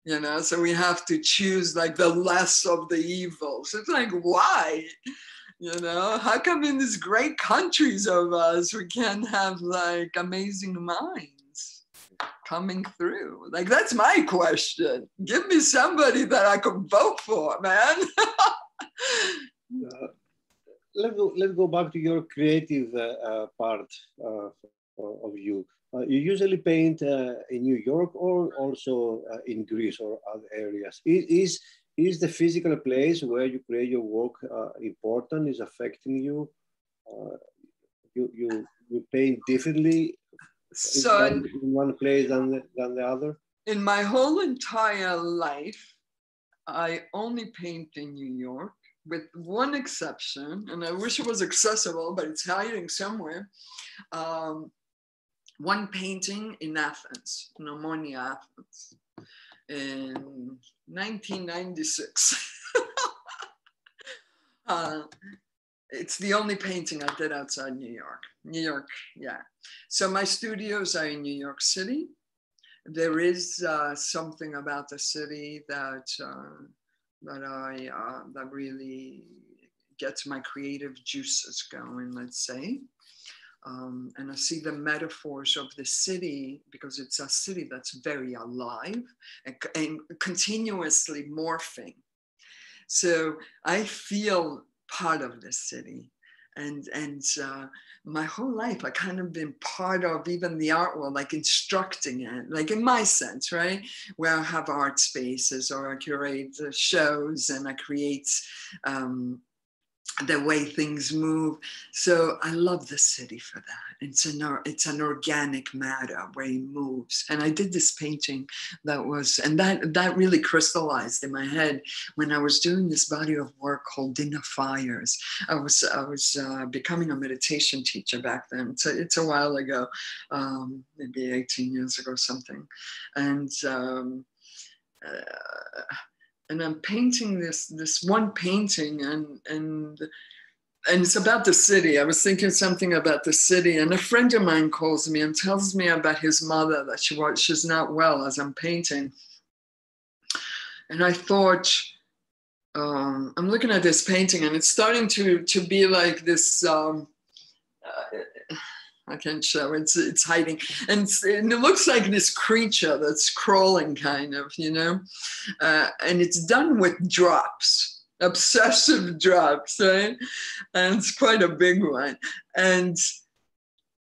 You know, so we have to choose like the less of the evils. It's like, why? You know, how come in these great countries of us we can't have like amazing minds coming through? Like, that's my question. Give me somebody that I could vote for, man. Let's go back to your creative part of you. You usually paint in New York or also in Greece or other areas. Is the physical place where you create your work important? Is affecting you? You paint differently in one place than the other? In my whole entire life, I only paint in New York, with one exception, and I wish it was accessible, but it's hiding somewhere. One painting in Athens, in Omonia, Athens, in 1996. It's the only painting I did outside New York. New York, yeah. So my studios are in New York City. There is something about the city that really gets my creative juices going, let's say. And I see the metaphors of the city because it's a city that's very alive and continuously morphing. So I feel part of this city. And my whole life, I kind of been part of even the art world, like instructing it, like in my sense, right? Where I have art spaces or I curate shows and I create the way things move. So I love the city for that. It's an organic matter where it moves. And I did this painting that really crystallized in my head when I was doing this body of work called Dinner Fires. I was becoming a meditation teacher back then. It's a while ago, maybe 18 years ago, something. And I'm painting this one painting and it's about the city. I was thinking something about the city, and a friend of mine calls me and tells me about his mother, that she's not well as I'm painting. And I thought, I'm looking at this painting and it's starting to be like this, I can't show, it's hiding. And it looks like this creature that's crawling kind of, you know, and it's done with drops, obsessive drops, right? And it's quite a big one. And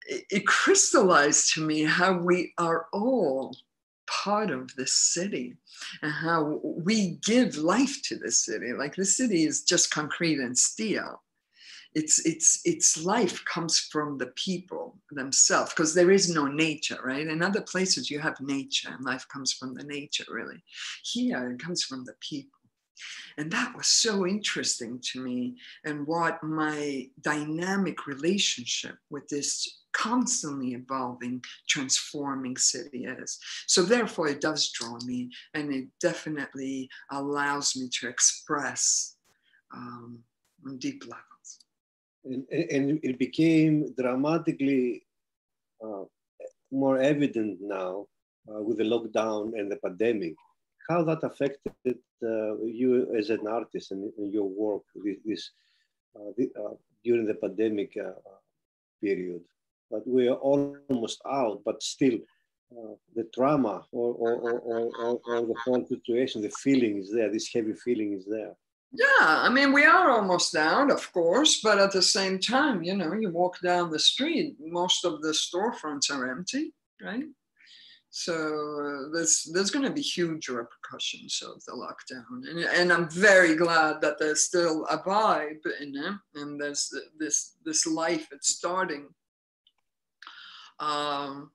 it crystallized to me how we are all part of this city and how we give life to the city. Like the city is just concrete and steel. Its life comes from the people themselves, because there is no nature, right? In other places you have nature and life comes from the nature, really. Here it comes from the people. And that was so interesting to me, and what my dynamic relationship with this constantly evolving, transforming city is. So therefore it does draw me, and it definitely allows me to express on deep levels. And it became dramatically more evident now with the lockdown and the pandemic, how that affected you as an artist and your work during the pandemic period. But we are almost out, but still the trauma or the whole situation, the feeling is there, this heavy feeling is there. Yeah, I mean, we are almost out, of course, but at the same time, you know, you walk down the street, most of the storefronts are empty, right? So there's going to be huge repercussions of the lockdown, and I'm very glad that there's still a vibe in it, and there's this life it's starting. How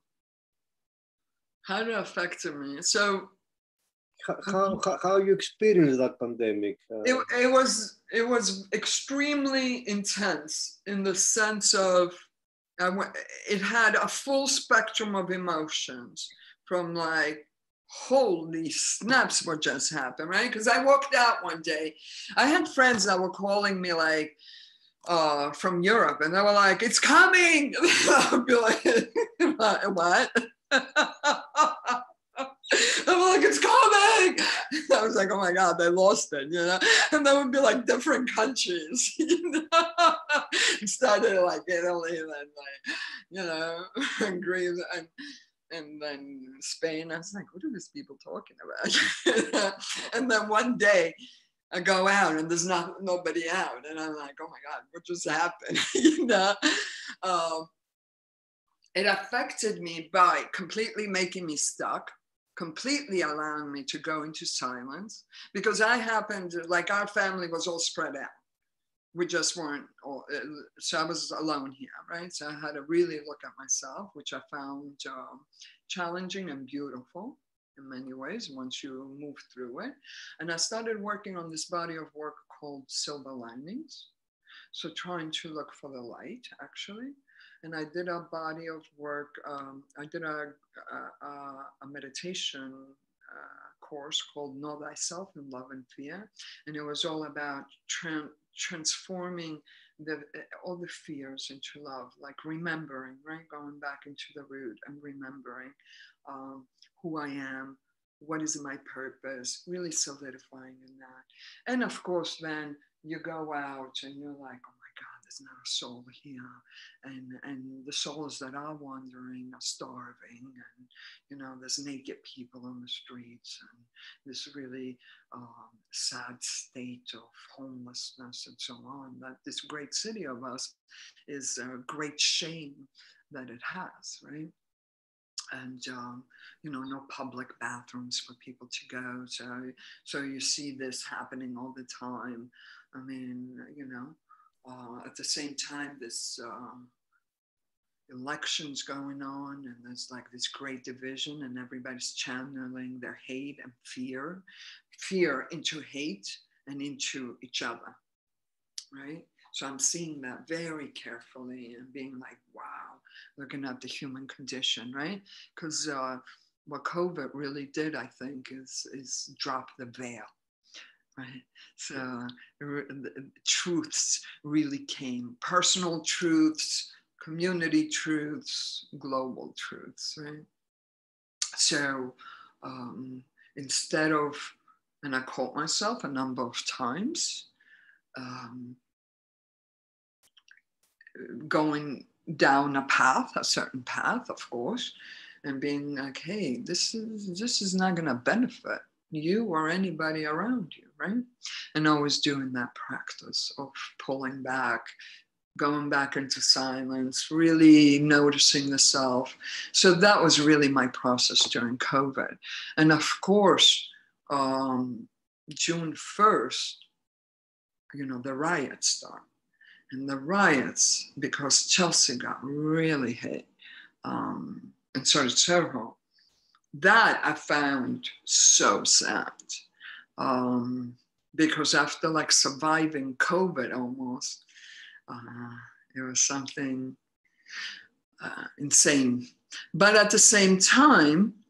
it affected me. So how you experienced that pandemic? It was extremely intense in the sense of it had a full spectrum of emotions, from like, holy snaps, what just happened, right? Because I walked out one day. I had friends that were calling me like from Europe, and they were like, it's coming. I'd be like, what? I'm like, it's coming. I was like, oh my God, they lost it, you know? And that would be like different countries, you know? It started like Italy, and then like, you know, and Greece, and then Spain. I was like, what are these people talking about? And then one day I go out and there's nobody out. And I'm like, oh my God, what just happened? You know? It affected me by completely making me stuck, completely allowing me to go into silence, because I happened, like our family was all spread out. We just weren't all, so I was alone here, right? So I had to really look at myself, which I found challenging and beautiful in many ways once you move through it. And I started working on this body of work called Silver Linings. So trying to look for the light, actually. And I did a body of work. I did a meditation course called Know Thyself in Love and Fear. And it was all about transforming all the fears into love, like remembering, right? Going back into the root and remembering who I am, what is my purpose, really solidifying in that. And of course, then you go out and you're like, oh my God, there's not a soul here. And the souls that are wandering are starving. And, you know, there's naked people on the streets, and this really sad state of homelessness and so on, that this great city of us is a great shame that it has, right? And, you know, no public bathrooms for people to go. So you see this happening all the time. I mean, you know, at the same time, this elections going on, and there's like this great division, and everybody's channeling their hate and fear into hate and into each other, right? So I'm seeing that very carefully and being like, wow, looking at the human condition, right? Because what COVID really did, I think, is drop the veil, right? So truths really came, personal truths, community truths, global truths, right? So instead of, and I caught myself a number of times, going down a certain path, of course, and being like, hey, this is not going to benefit you or anybody around you, right? And always doing that practice of pulling back, going back into silence, really noticing the self. So that was really my process during COVID. And of course, June 1st, you know, the riots start. And the riots, because Chelsea got really hit, and so did Soho, that I found so sad. Because after like surviving COVID almost, it was something insane. But at the same time,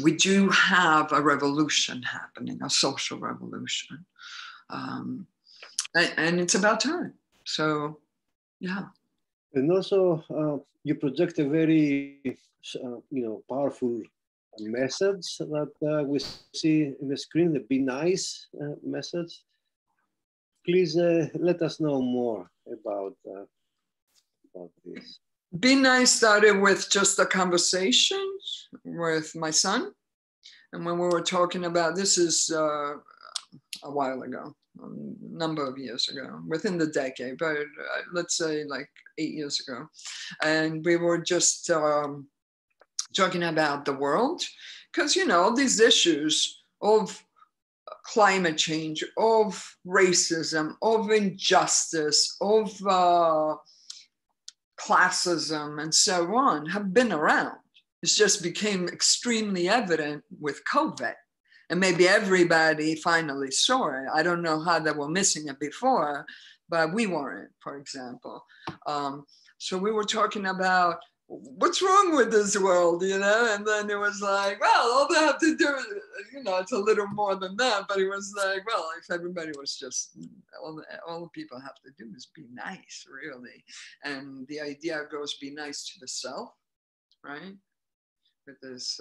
we do have a revolution happening, a social revolution. And it's about time. So, yeah. And also, you project a very, you know, powerful message that we see in the screen, the Be Nice message. Please let us know more about this. Be Nice started with just a conversation with my son. And when we were talking about, this is a while ago, a number of years ago, within the decade, but let's say like 8 years ago. And we were just talking about the world, because, you know, these issues of climate change, of racism, of injustice, of classism, and so on have been around. It just became extremely evident with COVID. And maybe everybody finally saw it. I don't know how they were missing it before, but we weren't, for example. So we were talking about what's wrong with this world, you know? And then it was like, well, all they have to do, you know, it's a little more than that, but it was like, well, if everybody was just, all the people have to do is be nice, really. And the idea goes, be nice to the self, right? With this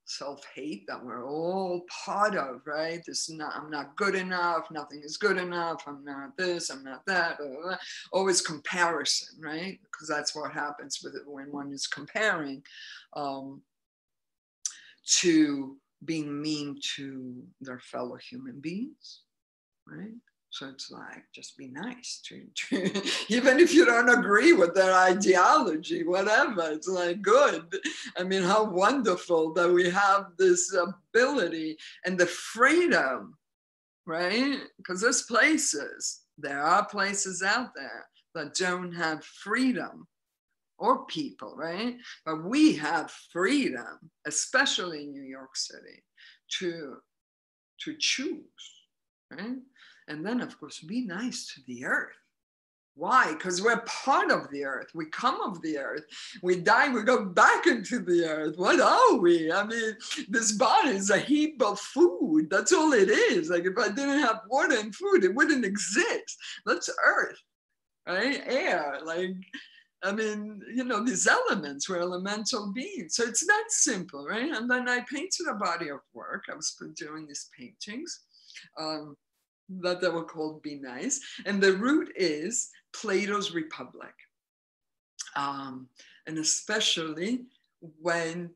self-hate that we're all part of, right? This not, I'm not good enough, nothing is good enough, I'm not this, I'm not that, blah, blah, blah. Always comparison, right? Because that's what happens with it when one is comparing to being mean to their fellow human beings, right? So it's like, just be nice to even if you don't agree with their ideology, whatever, it's like, good. I mean, how wonderful that we have this ability and the freedom, right? Because there are places out there that don't have freedom or people, right? But we have freedom, especially in New York City, to choose, right? And then, of course, be nice to the earth. Why? Because we're part of the earth. We come of the earth. We die, we go back into the earth. What are we? I mean, this body is a heap of food. That's all it is. Like, if I didn't have water and food, it wouldn't exist. That's earth, right? Air, like, I mean, you know, these elements, we're elemental beings. So it's that simple, right? And then I painted a body of work. I was doing these paintings. That they were called Be Nice. And the root is Plato's Republic. And especially when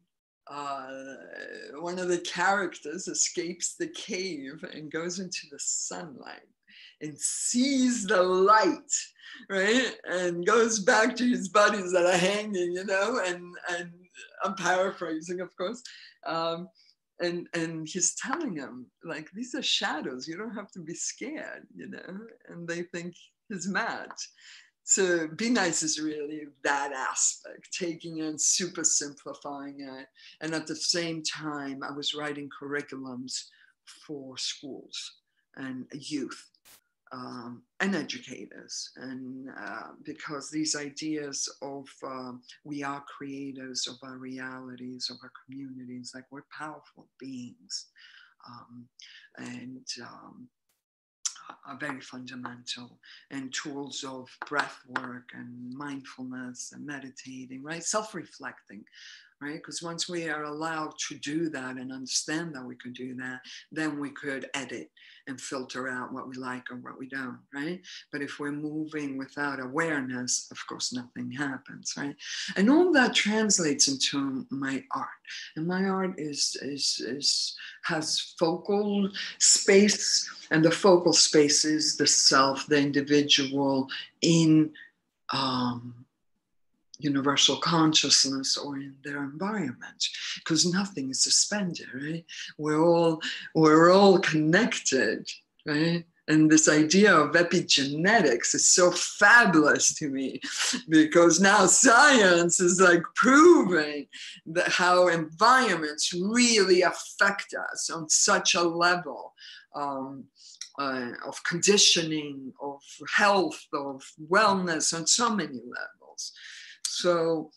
one of the characters escapes the cave and goes into the sunlight and sees the light, right? And goes back to his buddies that are hanging, you know, and I'm paraphrasing, of course. And he's telling him, like, these are shadows. You don't have to be scared, you know? And they think he's mad. So Be Nice is really that aspect, taking it and super simplifying it. And at the same time, I was writing curriculums for schools and youth. And educators, and because these ideas of we are creators of our realities, of our communities, like we're powerful beings, and are very fundamental, and tools of breath work and mindfulness and meditating, right? Self-reflecting, right? Because once we are allowed to do that and understand that we could do that, then we could edit and filter out what we like or what we don't, right? But if we're moving without awareness, of course, nothing happens, right? And all that translates into my art. And my art has focal space, and the focal space is the self, the individual in universal consciousness or in their environment, because nothing is suspended, right? We're all connected, right? And this idea of epigenetics is so fabulous to me, because now science is like proving that how environments really affect us on such a level of conditioning, of health, of wellness, on so many levels. So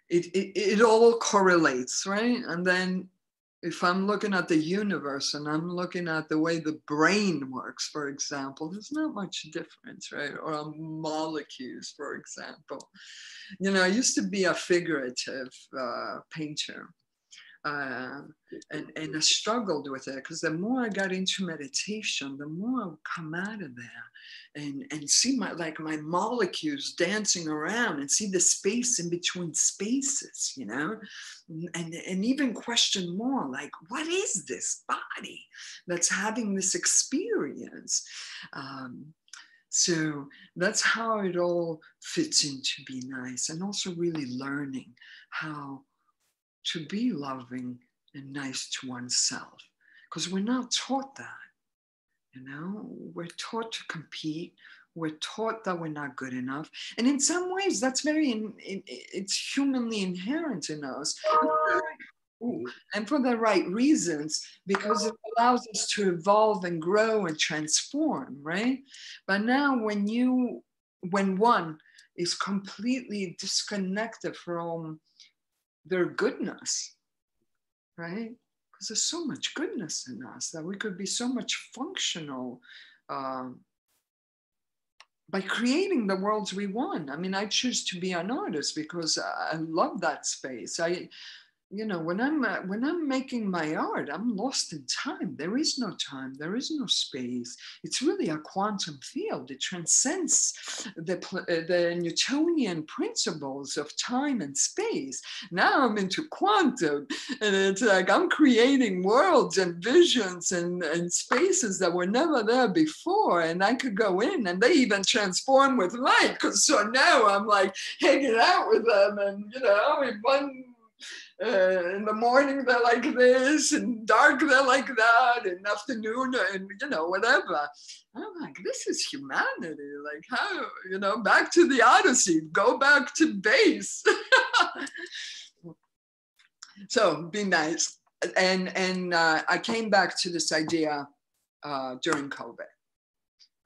it all correlates, right? And then if I'm looking at the universe and I'm looking at the way the brain works, for example, there's not much difference, right? Or on molecules, for example. You know, I used to be a figurative painter. And I struggled with it, because the more I got into meditation, the more I would come out of there and see my molecules dancing around and see the space in between spaces, you know, and even question more, like, what is this body that's having this experience? So that's how it all fits into Be Nice, and also really learning how to be loving and nice to oneself, because we're not taught that. You know, we're taught to compete. We're taught that we're not good enough. And in some ways, that's it's humanly inherent in us. And for the right reasons, because it allows us to evolve and grow and transform, right? But now when one is completely disconnected from their goodness, right? Because there's so much goodness in us that we could be so much functional by creating the worlds we want. I mean, I choose to be an artist because I love that space. You know, when I'm making my art, I'm lost in time. There is no time. There is no space. It's really a quantum field. It transcends the Newtonian principles of time and space. Now I'm into quantum, and it's like I'm creating worlds and visions and spaces that were never there before. And I could go in, and they even transform with light. Because so now I'm like hanging out with them, and you know, in the morning they're like this, and dark they're like that, in afternoon, and you know, whatever. I'm like, this is humanity. Like, how, you know, back to the Odyssey, go back to base. So be nice. And I came back to this idea during COVID,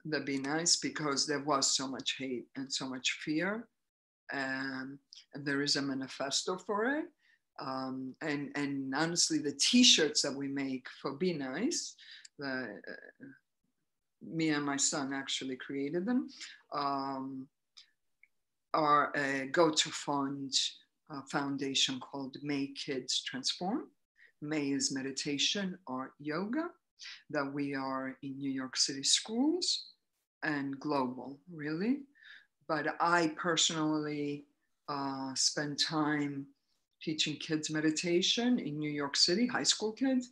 that be nice, because there was so much hate and so much fear, and there is a manifesto for it. And honestly, the t-shirts that we make for Be Nice, me and my son actually created them, are a go-to fund foundation called May Kids Transform. May is meditation or yoga, that we are in New York City schools and global, really. But I personally spend time teaching kids meditation in New York City, high school kids.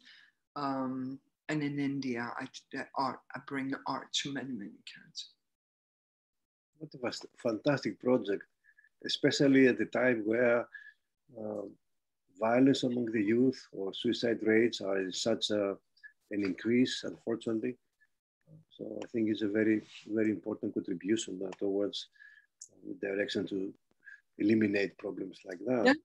And in India, I bring art to many, many kids. What a fantastic project, especially at the time where violence among the youth or suicide rates are in such an increase, unfortunately. So I think it's a very, very important contribution towards the direction to eliminate problems like that.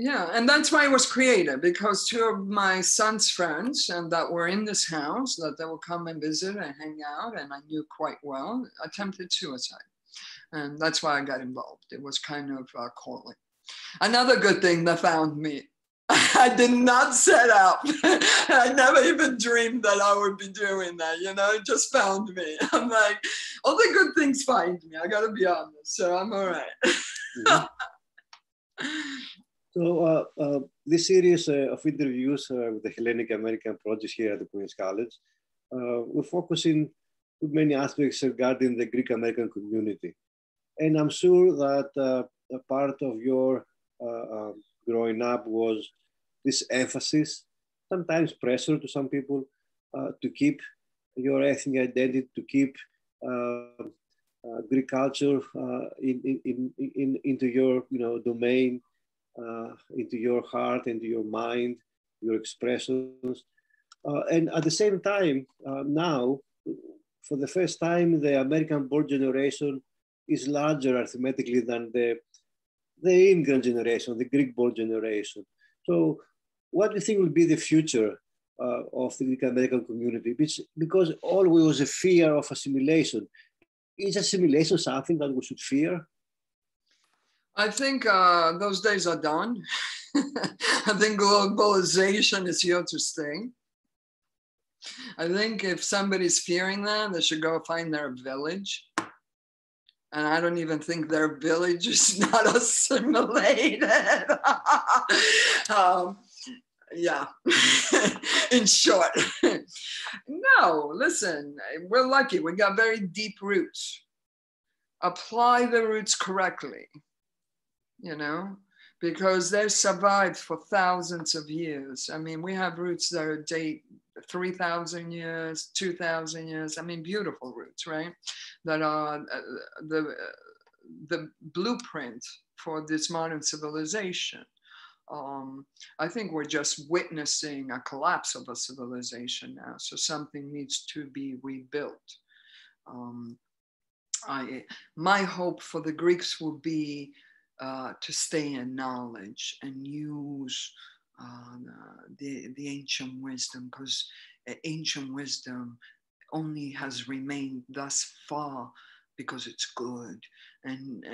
Yeah, and that's why it was created, because two of my son's friends and that were in this house, that they would come and visit and hang out, and I knew quite well, attempted suicide. And that's why I got involved. It was kind of calling. Another good thing that found me, I did not set out. I never even dreamed that I would be doing that, you know, it just found me. I'm like, all the good things find me, I gotta be honest, so I'm all right. Mm-hmm. So this series of interviews with the Hellenic American Project here at the Queen's College, we're focusing on many aspects regarding the Greek American community. And I'm sure that a part of your growing up was this emphasis, sometimes pressure to some people, to keep your ethnic identity, to keep Greek culture into your domain, into your heart, into your mind, your expressions. And at the same time, now, for the first time, the American-born generation is larger arithmetically than the immigrant generation, the Greek-born generation. So what do you think will be the future of the Greek American community? Because always was a fear of assimilation. Is assimilation something that we should fear? I think those days are done. I think globalization is here to stay. I think if somebody's fearing that, they should go find their village. And I don't even think their village is not assimilated. Yeah, in short. No, listen, we're lucky. We got very deep roots. Apply the roots correctly, you know, because they've survived for thousands of years. I mean, we have roots that date 3,000 years, 2,000 years. I mean, beautiful roots, right? That are the blueprint for this modern civilization. I think we're just witnessing a collapse of a civilization now. So something needs to be rebuilt. My hope for the Greeks will be to stay in knowledge and use the ancient wisdom, because ancient wisdom only has remained thus far because it's good and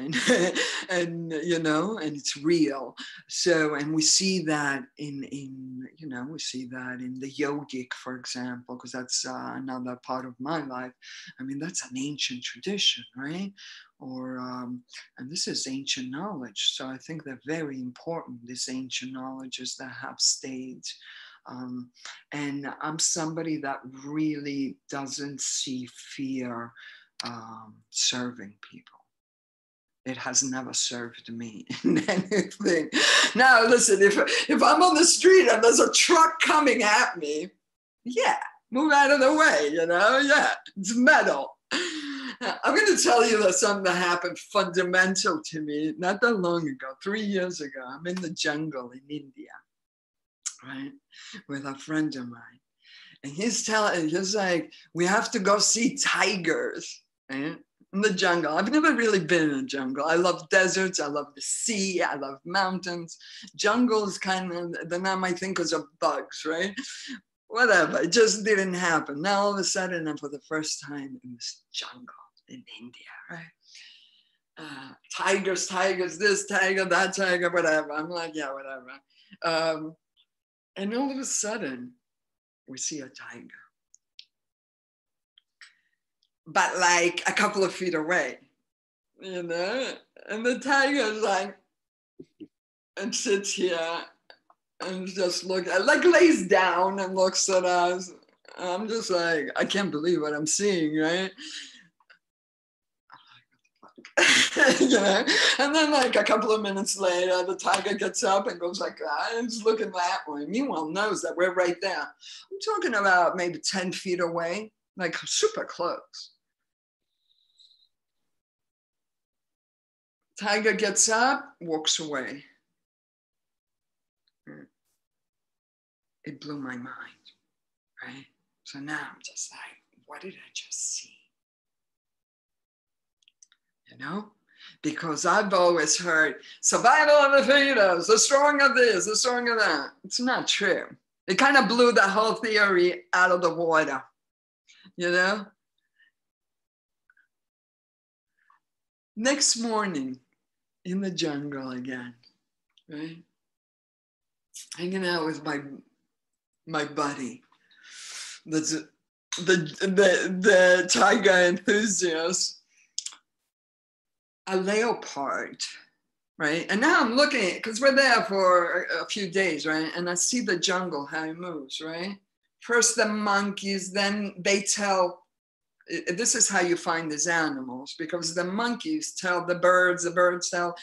you know, and it's real. So, and we see that in you know, we see that in the yogic, for example, because that's another part of my life. I mean, that's an ancient tradition, right? Or and this is ancient knowledge. So I think they're very important, these ancient knowledges that have stayed. And I'm somebody that really doesn't see fear serving people. It has never served me in anything. Now, listen, if I'm on the street and there's a truck coming at me, yeah, move out of the way, you know, yeah, it's metal. I'm going to tell you that something that happened fundamental to me not that long ago, 3 years ago. I'm in the jungle in India, right, with a friend of mine. And he's like, we have to go see tigers, right? In the jungle. I've never really been in a jungle. I love deserts. I love the sea. I love mountains. Jungle is kind of, they're not my thing because of bugs, right? Whatever. It just didn't happen. Now all of a sudden, I'm for the first time in this jungle in India, right? Tigers, this tiger, that tiger, whatever. I'm like, yeah, whatever. And all of a sudden, we see a tiger. But like a couple of feet away, you know? And the tiger's like, and sits here and just like lays down and looks at us. I'm just like, I can't believe what I'm seeing, right? You know? And then like a couple of minutes later, the tiger gets up and goes like that and is looking that way. Meanwhile, knows that we're right there. I'm talking about maybe 10 feet away, like super close. Tiger gets up, walks away. It blew my mind, right? So now I'm just like, what did I just see? You know? Because I've always heard survival of the fittest, the strong of this, the strong of that. It's not true. It kind of blew the whole theory out of the water, you know? Next morning, in the jungle again, right? Hanging out with my buddy, the tiger enthusiast, a leopard, right? And now I'm looking at, because we're there for a few days, right? And I see the jungle, how it moves, right? First the monkeys, then they tell, this is how you find these animals, because the monkeys tell the birds tell,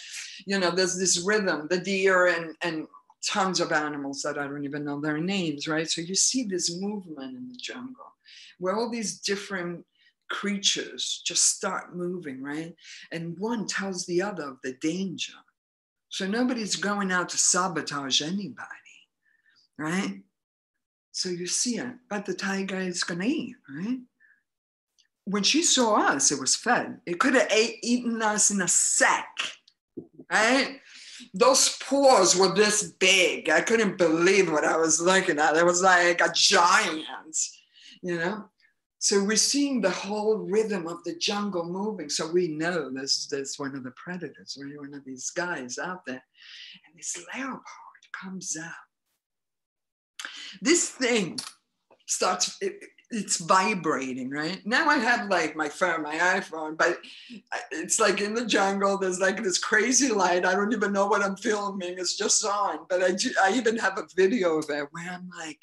you know, there's this rhythm, the deer and tons of animals that I don't even know their names, right? So you see this movement in the jungle where all these different creatures just start moving, right? And one tells the other of the danger. So nobody's going out to sabotage anybody, right? So you see it, but the tiger is gonna eat, right? When she saw us, it was fed. It could have eaten us in a sack, right? Those paws were this big. I couldn't believe what I was looking at. It was like a giant, you know? So we're seeing the whole rhythm of the jungle moving. So we know there's one of the predators, right? One of these guys out there. And this leopard comes out. This thing starts, it's vibrating, right? Now I have like my phone, my iPhone, but it's like in the jungle, there's like this crazy light. I don't even know what I'm filming. It's just on, but I even have a video of it where I'm like,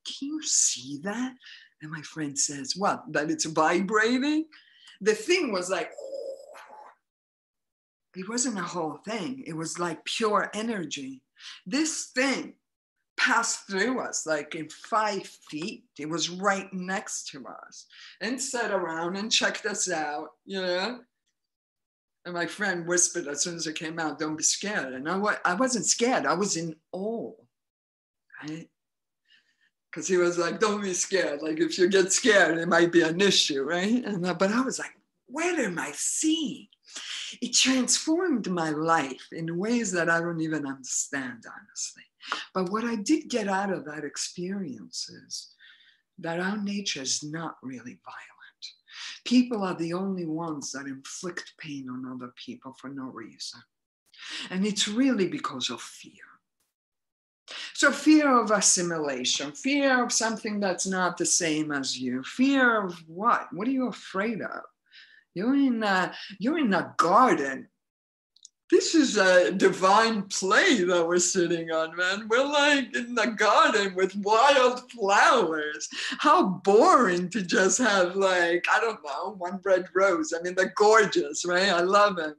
can you see that? And my friend says, what, that it's vibrating? The thing was like, it wasn't a whole thing. It was like pure energy. This thing passed through us like in 5 feet. It was right next to us and sat around and checked us out, you know? And my friend whispered as soon as it came out, don't be scared. And I wasn't scared. I was in awe, right? Because he was like, don't be scared. Like, if you get scared, it might be an issue, right? But I was like, what am I seeing? It transformed my life in ways that I don't even understand, honestly. But what I did get out of that experience is that our nature is not really violent. People are the only ones that inflict pain on other people for no reason. And it's really because of fear. So fear of assimilation, fear of something that's not the same as you, fear of what? What are you afraid of? You're in a garden. This is a divine play that we're sitting on, man. We're like in the garden with wild flowers. How boring to just have, like, I don't know, one red rose. I mean, they're gorgeous, right? I love them.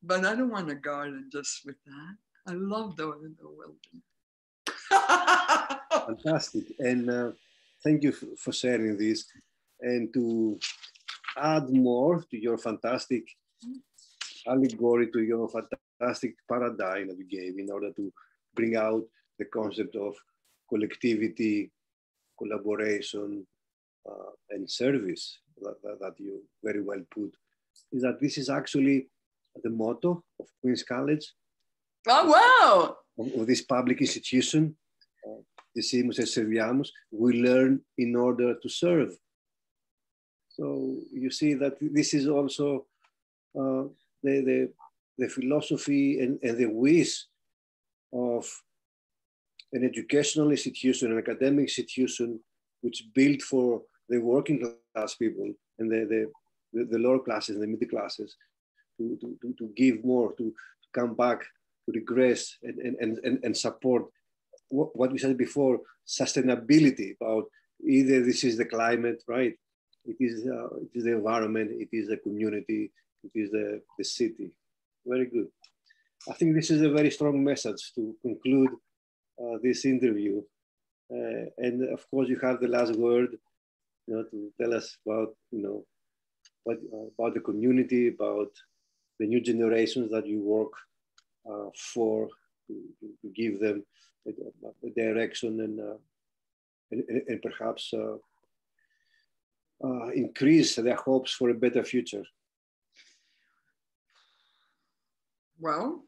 But I don't want a garden just with that. I love the wilderness. Fantastic. And thank you for sharing this. And to add more to your fantastic allegory, to your fantastic paradigm that you gave in order to bring out the concept of collectivity, collaboration, and service that you very well put, is that this is actually the motto of Queen's College. Oh, wow. Of this public institution. Decimos et serviamos, we learn in order to serve. So you see that this is also the philosophy and the wish of an educational institution, an academic institution, which built for the working class people and the lower classes and the middle classes to give more, to come back, to regress and support what we said before, sustainability about either this is the climate, right? It is the environment, it is the community, it is the city. Very good. I think this is a very strong message to conclude this interview. And of course, you have the last word, to tell us about, about the community, about the new generations that you work for, to give them a direction and perhaps increase their hopes for a better future. Well,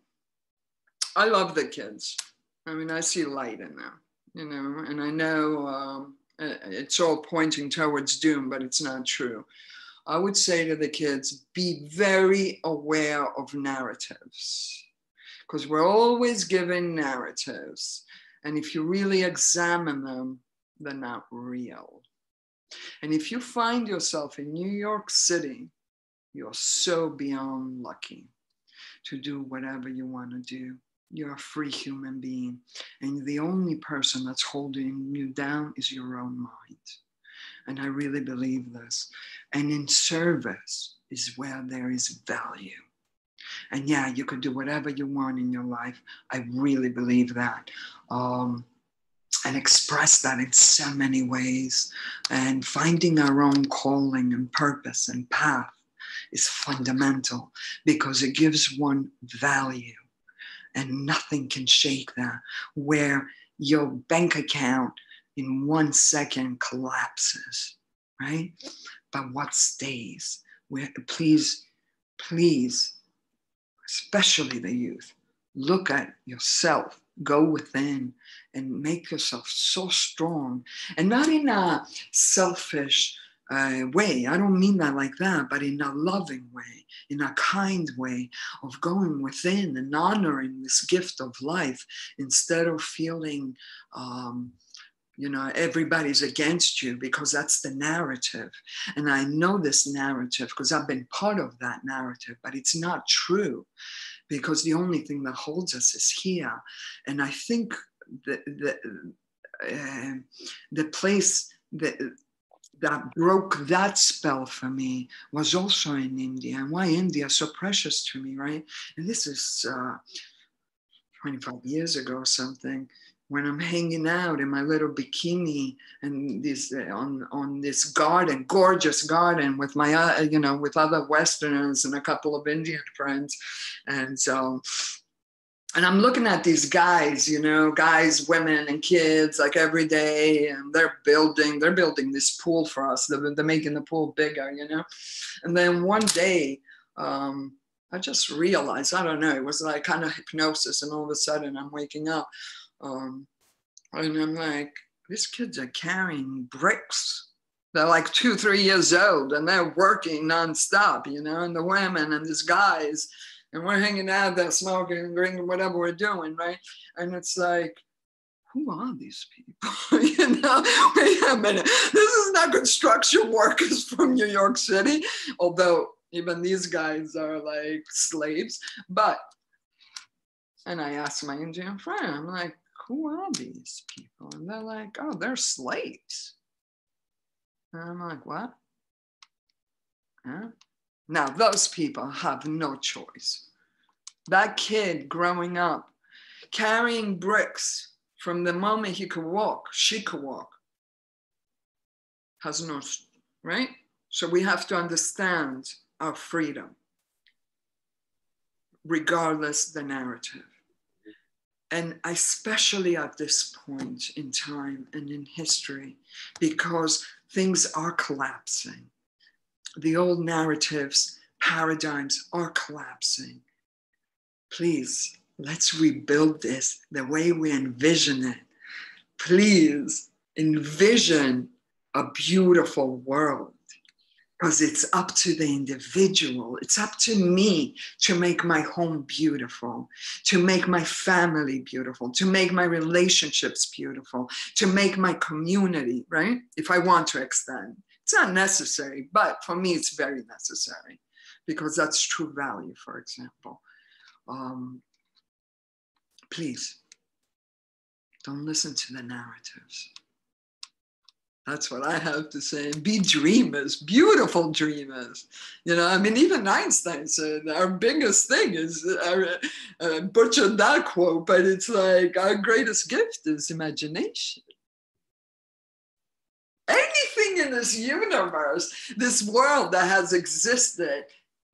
I love the kids. I mean, I see light in them, and I know it's all pointing towards doom, but it's not true. I would say to the kids, be very aware of narratives, because we're always given narratives. And if you really examine them, they're not real. And if you find yourself in New York City, you're so beyond lucky to do whatever you want to do. You're a free human being. And the only person that's holding you down is your own mind. And I really believe this. And in service is where there is value. And yeah, you could do whatever you want in your life. I really believe that. And express that in so many ways. And finding our own calling and purpose and path is fundamental, because it gives one value. And nothing can shake that, where your bank account in 1 second collapses, right? But what stays? Please, especially the youth, look at yourself, go within and make yourself so strong, and not in a selfish way. I don't mean that like that, but in a loving way, in a kind way of going within and honoring this gift of life, instead of feeling, everybody's against you, because that's the narrative. And I know this narrative because I've been part of that narrative, but it's not true, because the only thing that holds us is here. And I think the place that broke that spell for me was also in India. And why India is so precious to me, right? And this is 25 years ago or something. when I'm hanging out in my little bikini and this on this garden, gorgeous garden with my with other Westerners and a couple of Indian friends, and so. And I'm looking at these guys, guys, women, and kids, like every day, and they're building this pool for us. They're making the pool bigger, And then one day, I just realized, I don't know, it was like kind of hypnosis, and all of a sudden I'm waking up, and I'm like, these kids are carrying bricks. They're like 2, 3 years old, and they're working nonstop, and the women and these guys. And we're hanging out there smoking and drinking, whatever we're doing, right? And it's like, who are these people? Wait a minute. This is not construction workers from New York City, although even these guys are like slaves. And I asked my Indian friend, I'm like, who are these people? And they're like, oh, they're slaves. And I'm like, what? Huh? Now, those people have no choice. That kid growing up, carrying bricks from the moment he could walk, she could walk, has no, right? So we have to understand our freedom, regardless the narrative. And especially at this point in time and in history, because things are collapsing. The old narratives, paradigms are collapsing. Please, let's rebuild this the way we envision it. Please envision a beautiful world, because it's up to the individual. It's up to me to make my home beautiful, to make my family beautiful, to make my relationships beautiful, to make my community, right? If I want to extend. It's not necessary, but for me, it's very necessary, because that's true value, for example. Please, don't listen to the narratives. That's what I have to say. Be dreamers, beautiful dreamers. Even Einstein said our biggest thing is, butchered that quote, but it's like our greatest gift is imagination. Anything in this universe, this world that has existed,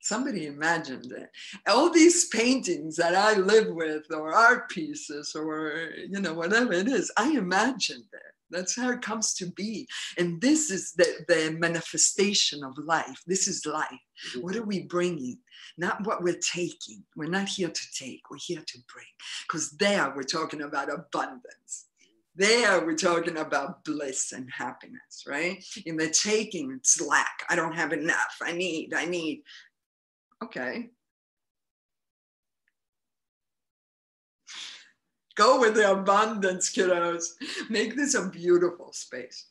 somebody imagined it. All these paintings that I live with, or art pieces, or whatever it is, I imagined it. That's how it comes to be. And this is the manifestation of life. This is life. Mm-hmm. What are we bringing? Not what we're taking. We're not here to take. We're here to bring. Because there we're talking about abundance. There we're talking about bliss and happiness, right? In the taking, it's lack. I don't have enough. I need. Okay. Go with the abundance, kiddos. Make this a beautiful space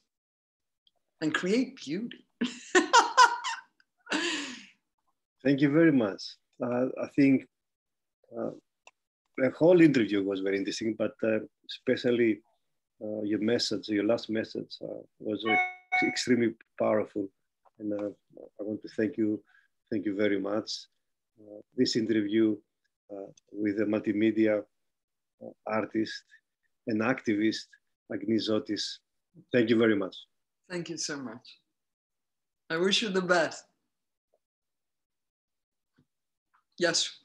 and create beauty. Thank you very much. I think the whole interview was very interesting, but especially your message, your last message was extremely powerful. And I want to thank you very much. This interview with the multimedia artist and activist, AGNI ZOTIS. Thank you very much. Thank you so much. I wish you the best. Yes.